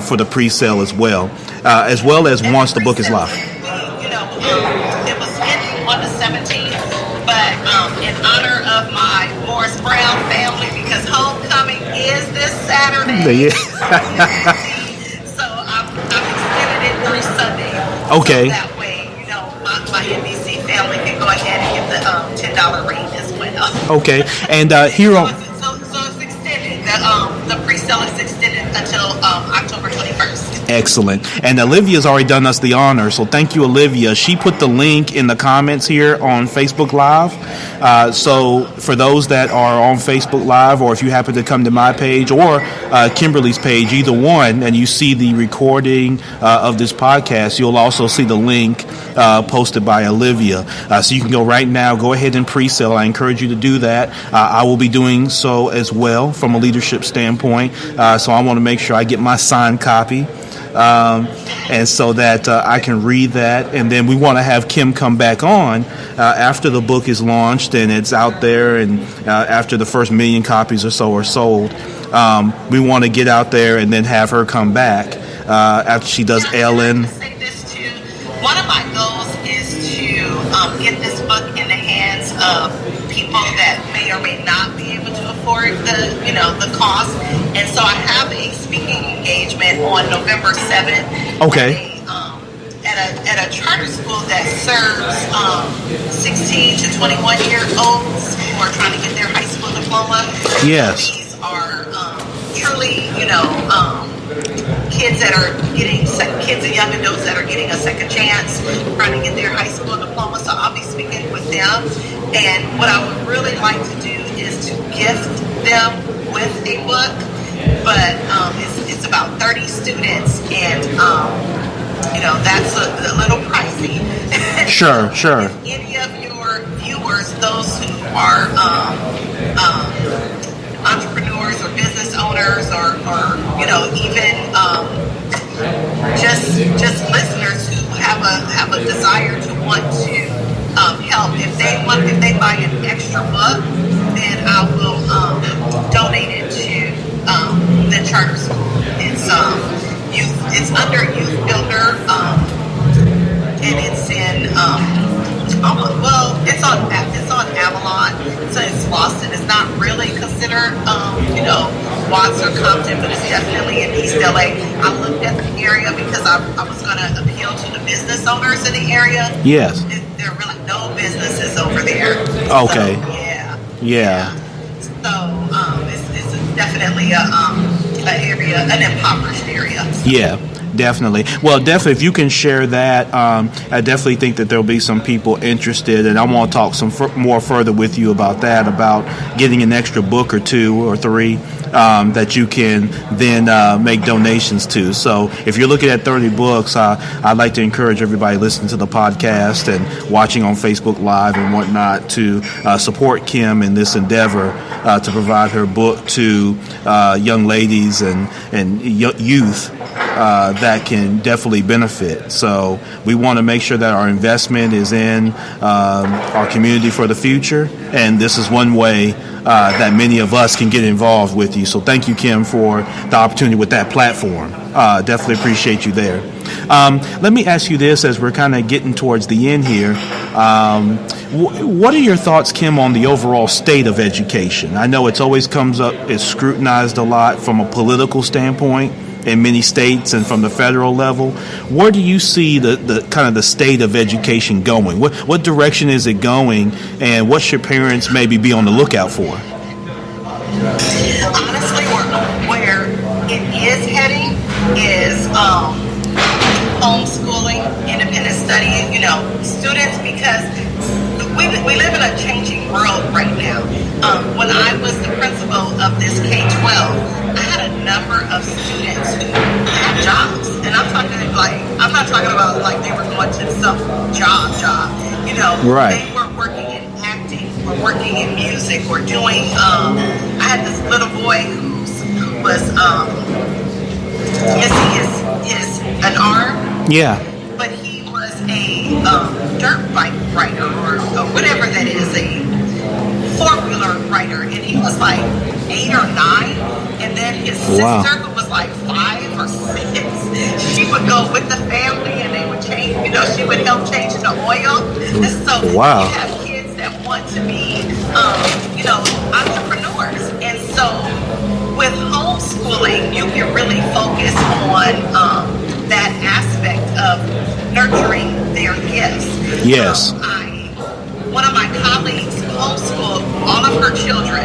for the pre-sale as well as once the book is live. It was scheduled on the 17th, but in honor of my Morris Brown family, because homecoming is this Saturday. So I've extended it through Sunday. Okay. So that way, my NBC family can go ahead and get the $10 rate as well. Okay. And here on... So it's extended. The pre-sale is extended until October 21st. Excellent. And Olivia's already done us the honor, so thank you, Olivia. She put the link in the comments here on Facebook Live. So for those that are on Facebook Live, or if you happen to come to my page or Kimberly's page, either one, and you see the recording of this podcast, you'll also see the link posted by Olivia. So you can go right now, go ahead and pre-sale. I encourage you to do that. I will be doing so as well from a leadership standpoint. So I want to make sure I get my signed copy. And so that I can read that, and then we want to have Kim come back on after the book is launched and it's out there, and after the first 1 million copies or so are sold. We want to get out there and then have her come back after she does Ellen. One of my goals is to get this book in the hands of people that may or may not be able to afford the cost. And so I have a speaking engagement on November 7th. Okay. At a charter school that serves 16 to 21-year-olds who are trying to get their high school diploma. Yes. These are truly, kids and young adults that are getting a second chance, trying to get their high school diploma. So I'll be speaking with them. And what I would really like to do is to gift them with a book. But it's about 30 students, and that's a little pricey. Sure. If any of your viewers, those who are entrepreneurs or business owners, or even just listeners who have a desire to want to help, if they buy an extra book, then I will donate it to the charter school. It's under Youth Builder, and it's in it's on Avalon, so it's Boston. It's not really considered Watts or Compton, but it's definitely in East LA. I looked at the area because I was going to appeal to the business owners in the area. Yes. There are really no businesses over there. Okay. So, yeah. So it's definitely an impoverished area. Yeah. Definitely. Well, definitely, if you can share that, I definitely think that there'll be some people interested, and I want to talk more further with you about that, about getting an extra book or 2 or 3 that you can then make donations to. So if you're looking at 30 books, I'd like to encourage everybody listening to the podcast and watching on Facebook Live and whatnot to support Kim in this endeavor to provide her book to young ladies and youth that can definitely benefit. So we want to make sure that our investment is in our community for the future, and this is one way that many of us can get involved with you. So thank you, Kim, for the opportunity with that platform. Definitely appreciate you there. Let me ask you this as we're kind of getting towards the end here. What are your thoughts, Kim, on the overall state of education? I know it's always comes up, it's scrutinized a lot from a political standpoint in many states and from the federal level. Where do you see the kind of the state of education going? What direction is it going, and what should parents maybe be on the lookout for? Honestly, where it is heading is homeschooling, independent study, students, because we live in a changing world right now. When I was the principal of this K-12, I had a number of students who had jobs, and I'm not talking about like they were going to some job, Right. They were working in acting, or working in music, or doing. I had this little boy who was missing an arm. Yeah. But he was a dirt bike rider, or whatever that is, a four-wheeler rider, and he was like 8 or 9, and then his sister, who was like 5 or 6, she would go with the family, and they would change, she would help change the oil. So you have kids that want to be, entrepreneurs, and so with homeschooling, you can really focus on that aspect of nurturing their gifts. Yes. One of my colleagues homeschooled all of her children,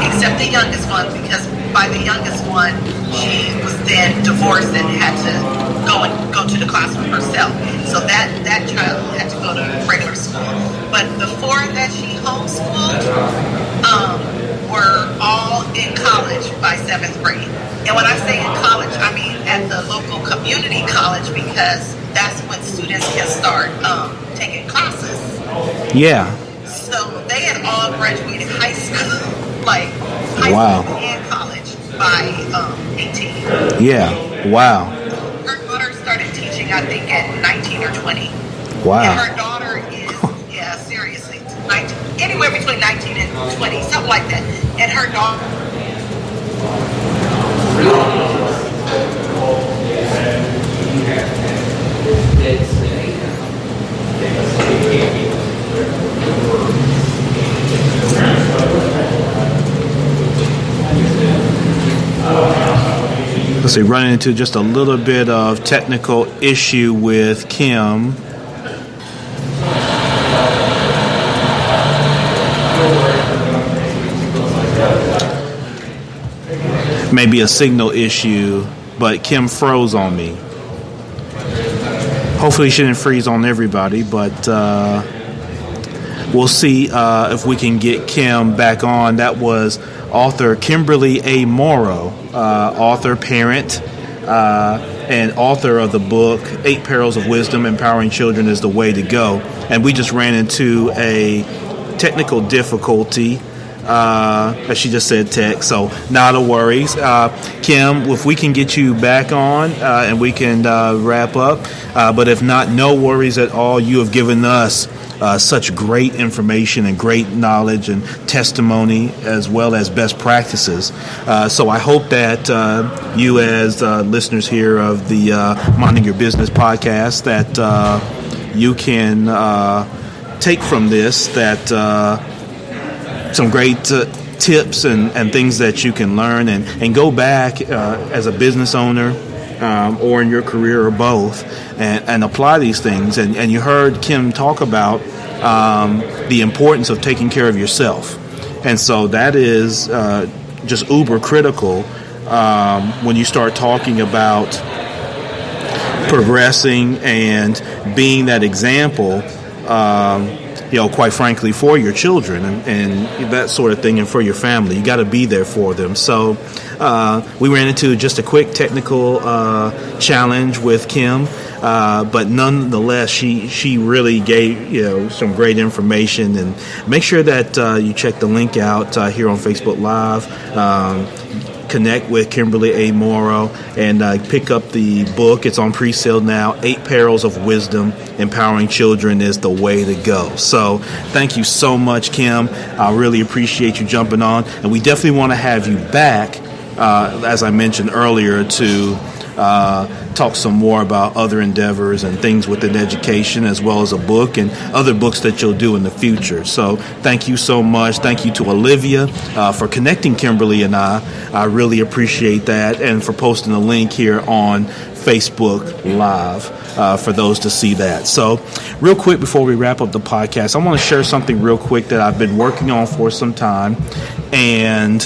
except the youngest one, because by the youngest one, she was then divorced and had to go to the classroom herself. So that child had to go to regular school. But the 4 that she homeschooled were all in college by 7th grade. And when I say in college, I mean at the local community college, because that's when students can start taking classes. Yeah. So they had all graduated high school, school and college by 18. Yeah. Wow. Her daughter started teaching, I think, at 19 or 20. Wow. And her daughter is, seriously, anywhere between 19 and 20, something like that. And her daughter... Let's see, running into just a little bit of technical issue with Kim. Maybe a signal issue, but Kim froze on me. Hopefully she didn't freeze on everybody, but we'll see if we can get Kim back on. That was author Kimberly A. Morrow, author, parent, and author of the book 8 Perils of Wisdom, Empowering Children is the Way to Go. And we just ran into a technical difficulty. As she just said, tech, so not a worries. Kim, if we can get you back on and we can wrap up, but if not, no worries at all. You have given us such great information and great knowledge and testimony, as well as best practices. So I hope that you, as listeners here of the Minding Your Business podcast, that you can take from this that some great tips and things that you can learn and go back as a business owner or in your career or both and apply these things. And you heard Kim talk about the importance of taking care of yourself. And so that is just uber critical when you start talking about progressing and being that example quite frankly, for your children and that sort of thing, and for your family. You got to be there for them. So we ran into just a quick technical challenge with Kim, but nonetheless, she really gave some great information. And make sure that you check the link out here on Facebook Live. connect with Kimberly A. Morrow and pick up the book. It's on pre-sale now. 8 Perils of Wisdom. Empowering Children is the way to go. So thank you so much, Kim. I really appreciate you jumping on. And we definitely want to have you back, as I mentioned earlier, to talk some more about other endeavors and things within education, as well as a book and other books that you'll do in the future. So thank you so much. Thank you to Olivia for connecting Kimberly and I. I really appreciate that, and for posting a link here on Facebook Live for those to see that. So real quick before we wrap up the podcast, I want to share something real quick that I've been working on for some time, and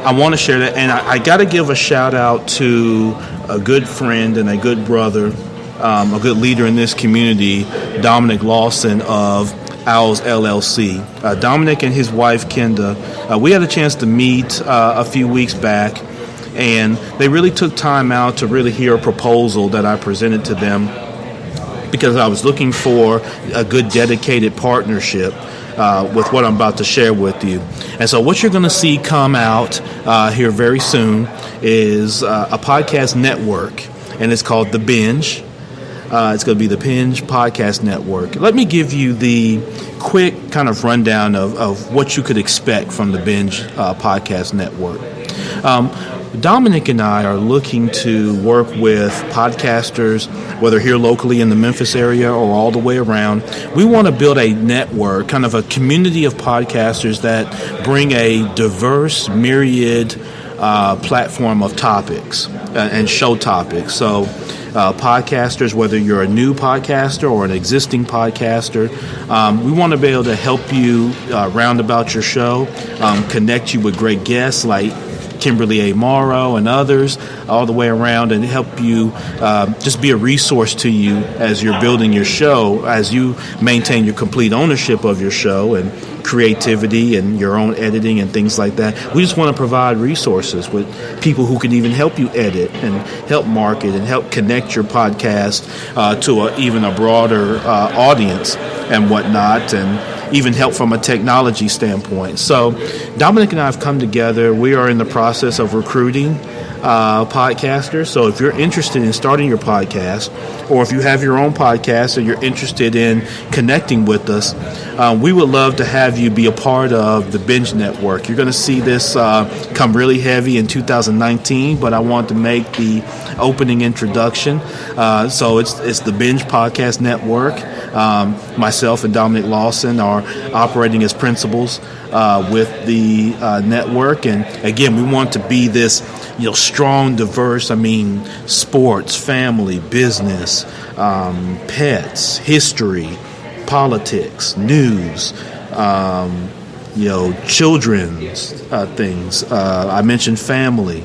I want to share that, and I got to give a shout out to a good friend and a good brother, a good leader in this community, Dominic Lawson of Owls LLC. Dominic and his wife, Kenda, we had a chance to meet a few weeks back, and they really took time out to really hear a proposal that I presented to them, because I was looking for a good dedicated partnership with what I'm about to share with you. And so what you're going to see come out here very soon is a podcast network, and it's called The Binge. It's going to be the Binge Podcast Network. Let me give you the quick kind of rundown of what you could expect from the Binge Podcast Network. Dominic and I are looking to work with podcasters, whether here locally in the Memphis area or all the way around. We want to build a network, kind of a community of podcasters that bring a diverse, myriad platform of topics and show topics. So podcasters, whether you're a new podcaster or an existing podcaster, we want to be able to help you round about your show, connect you with great guests like Kimberly A. Morrow and others all the way around, and help you just be a resource to you as you're building your show, as you maintain your complete ownership of your show and creativity and your own editing and things like that. We just want to provide resources with people who can even help you edit and help market and help connect your podcast to even a broader audience and whatnot, and even help from a technology standpoint. So Dominic and I have come together. We are in the process of recruiting podcasters. So if you're interested in starting your podcast, or if you have your own podcast and you're interested in connecting with us, we would love to have you be a part of the Binge Network. You're going to see this come really heavy in 2019, but I want to make the opening introduction. So it's the Binge Podcast Network. Myself and Dominic Lawson are operating as principals with the network, and again, we want to be this strong, diverse, sports, family, business, pets, history, politics, news, children's things. I mentioned family,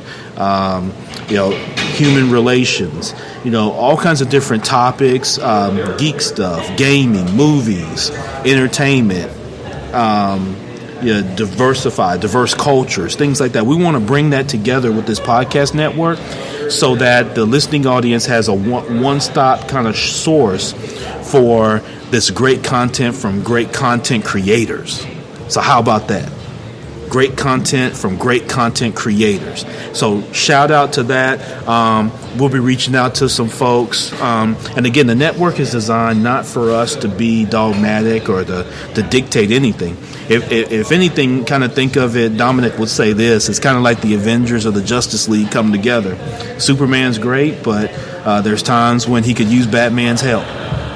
human relations, all kinds of different topics, geek stuff, gaming, movies, entertainment, diverse cultures, things like that. We want to bring that together with this podcast network so that the listening audience has a one-stop kind of source for this great content from great content creators. So how about that? Great content from great content creators. So shout out to that. We'll be reaching out to some folks. And again, the network is designed not for us to be dogmatic or to dictate anything. If anything, kind of think of it, Dominic would say this, it's kind of like the Avengers or the Justice League come together. Superman's great, but there's times when he could use Batman's help,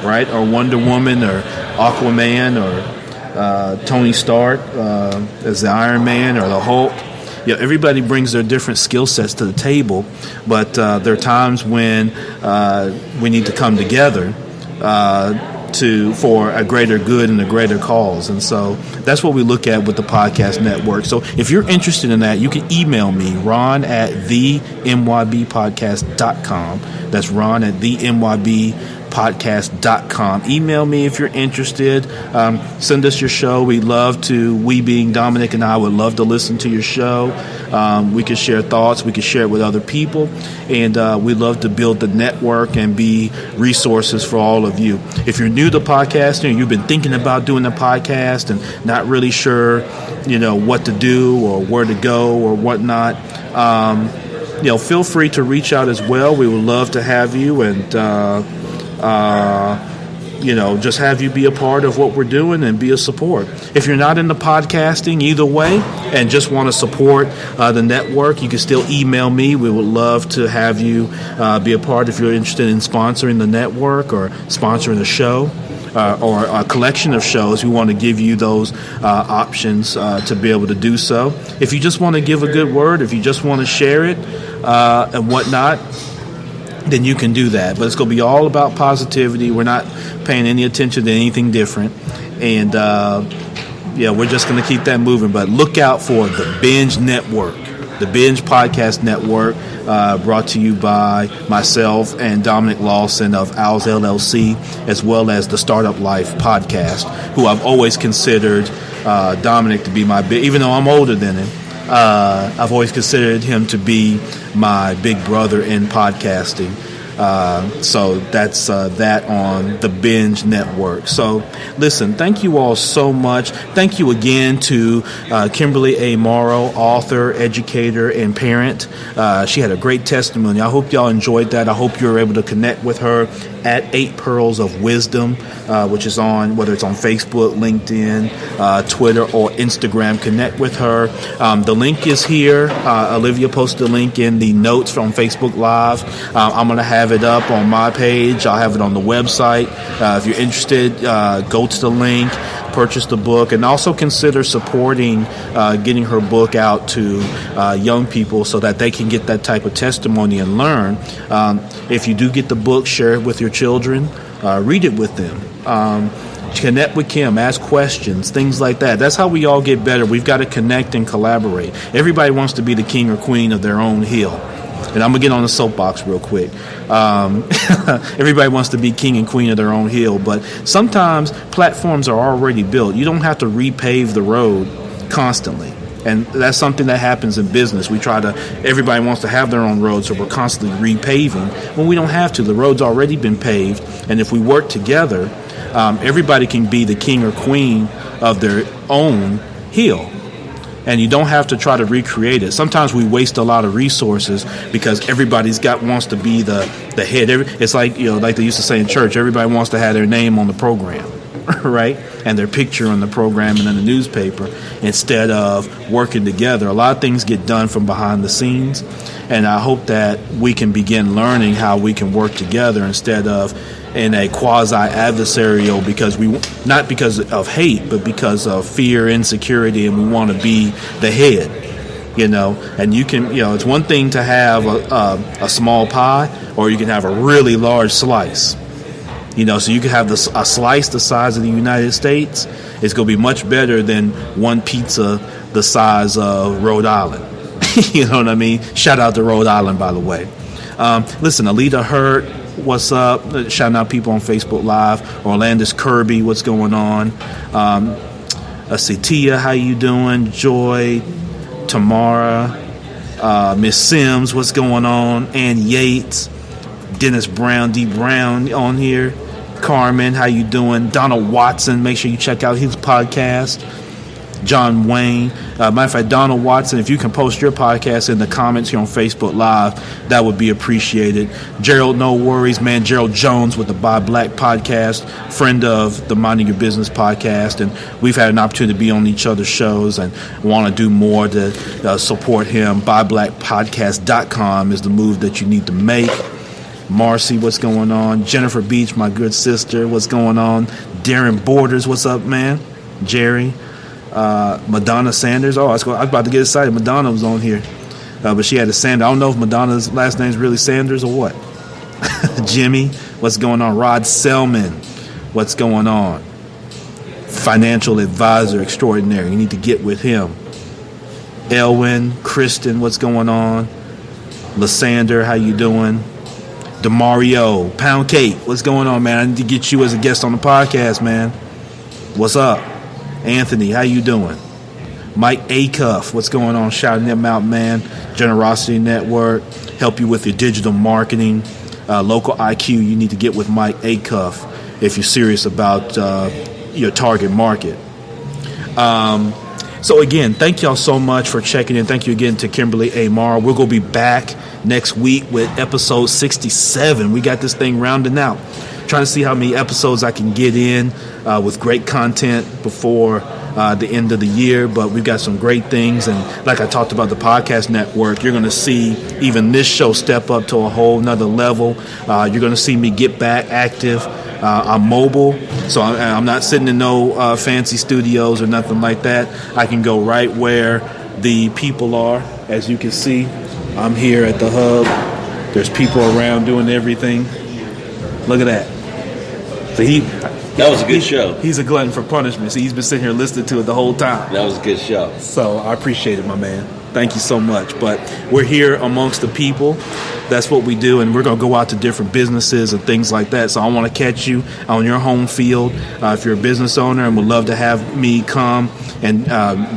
right? Or Wonder Woman or Aquaman or Tony Stark as the Iron Man or the Hulk. Everybody brings their different skill sets to the table, but there are times when we need to come together for a greater good and a greater cause. And so that's what we look at with the podcast network. So if you're interested in that, you can email me, Ron at themybpodcast.com. That's Ron at themybpodcast.com. podcast.com. Email me if you're interested. Send us your show. We being Dominic and I would love to listen to your show. We can share thoughts. We can share it with other people. And we love to build the network and be resources for all of you. If you're new to podcasting, you've been thinking about doing a podcast and not really sure, what to do or where to go or whatnot, feel free to reach out as well. We would love to have you and, just have you be a part of what we're doing and be a support. If you're not into podcasting either way and just want to support the network, you can still email me. We would love to have you be a part if you're interested in sponsoring the network or sponsoring a show. Or a collection of shows. We want to give you those options to be able to do so. If you just want to give a good word, if you just want to share it and whatnot, then you can do that. But it's going to be all about positivity. We're not paying any attention to anything different. And, we're just going to keep that moving. But look out for the Binge Network, the Binge Podcast Network, brought to you by myself and Dominic Lawson of Owls LLC, as well as the Startup Life podcast, who I've always considered Dominic to be even though I'm older than him, I've always considered him to be my big brother in podcasting. So that's that on the Binge Network. So listen, thank you all so much. Thank you again to Kimberly A. Morrow, author, educator, and parent. She had a great testimony. I hope y'all enjoyed that. I hope you were able to connect with her at 8 Pearls of Wisdom, which is on, whether it's on Facebook, LinkedIn, Twitter, or Instagram. Connect with her. The link is here. Olivia posted a link in the notes from Facebook Live. I'm going to have it up on my page. I'll have it on the website. If you're interested, go to the link, purchase the book, and also consider supporting getting her book out to young people so that they can get that type of testimony and learn. If you do get the book, share it with your children. Read it with them. Connect with Kim, ask questions, things like that. That's how we all get better. We've got to connect and collaborate. Everybody wants to be the king or queen of their own hill. And I'm going to get on the soapbox real quick. Everybody wants to be king and queen of their own hill, but sometimes platforms are already built. You don't have to repave the road constantly. And that's something that happens in business. Everybody wants to have their own road, so we're constantly repaving when we don't have to. The road's already been paved, and if we work together, everybody can be the king or queen of their own hill. And you don't have to try to recreate it. Sometimes we waste a lot of resources because everybody's wants to be the head. It's like, like they used to say in church, everybody wants to have their name on the program, right? And their picture on the program and in the newspaper instead of working together. A lot of things get done from behind the scenes. And I hope that we can begin learning how we can work together instead of in a quasi-adversarial, not because of hate, but because of fear, insecurity, and we want to be the head, And you can, it's one thing to have a small pie, or you can have a really large slice, So you can have a slice the size of the United States. It's going to be much better than one pizza the size of Rhode Island. You know what I mean? Shout out to Rhode Island, by the way. Listen, Alita Hurt, what's up? Shouting out people on Facebook Live. Orlandis Kirby, what's going on? Let's see, Tia, how you doing? Joy, Tamara, Miss Sims, what's going on? Ann Yates, Dennis Brown, D. Brown on here. Carmen, how you doing? Donald Watson, make sure you check out his podcast. John Wayne. Matter of fact, Donald Watson, if you can post your podcast in the comments here on Facebook Live, that would be appreciated. Gerald, no worries, man. Gerald Jones with the Buy Black podcast, friend of the Minding Your Business podcast, and we've had an opportunity to be on each other's shows and want to do more to support him. BuyBlackPodcast.com is the move that you need to make. Marcy, what's going on? Jennifer Beach, my good sister, what's going on? Darren Borders, what's up, man? Jerry. Madonna Sanders. I was about to get excited. Madonna was on here, but she had a Sanders. I don't know if Madonna's last name is really Sanders or what. Jimmy, what's going on? Rod Selman, what's going on? Financial advisor extraordinary. You need to get with him. Elwin, Kristen, what's going on? Lysander, how you doing? DeMario, Pound Cake, what's going on, man? I need to get you as a guest on the podcast, man. What's up? Anthony, how you doing? Mike Acuff, what's going on? Shouting them out, man. Generosity Network, help you with your digital marketing. Local IQ, you need to get with Mike Acuff if you're serious about your target market. So again, thank y'all so much for checking in. Thank you again to Kimberly A. Morrow. We're going to be back next week with episode 67. We got this thing rounding out. Trying to see how many episodes I can get in with great content before the end of the year. But we've got some great things. And like I talked about the podcast network, you're going to see even this show step up to a whole nother level. You're going to see me get back active. I'm mobile, so I'm not sitting in no fancy studios or nothing like that. I can go right where the people are. As you can see, I'm here at the hub. There's people around doing everything. Look at that. So that was a good show. He's a glutton for punishment. So he's been sitting here listening to it the whole time. That was a good show. So I appreciate it, my man. Thank you so much. But we're here amongst the people. That's what we do, and we're going to go out to different businesses and things like that. So I want to catch you on your home field if you're a business owner and would love to have me come and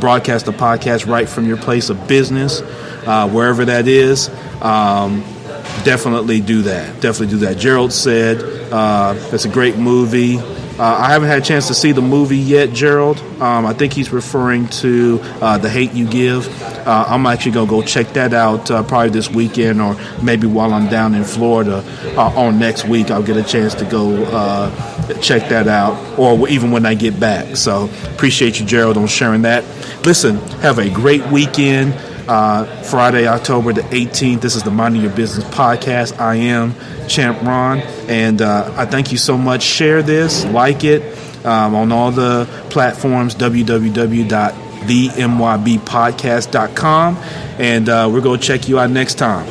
broadcast the podcast right from your place of business, wherever that is. Definitely do that. Definitely do that. Gerald said it's a great movie. I haven't had a chance to see the movie yet, Gerald. I think he's referring to The Hate U Give. I'm actually going to go check that out probably this weekend, or maybe while I'm down in Florida on next week. I'll get a chance to go check that out, or even when I get back. So appreciate you, Gerald, on sharing that. Listen, have a great weekend. Friday, October the 18th. This is the Minding Your Business podcast. I am Champ Ron, and I thank you so much. Share this, like it on all the platforms, www.themybpodcast.com, and we're going to check you out next time.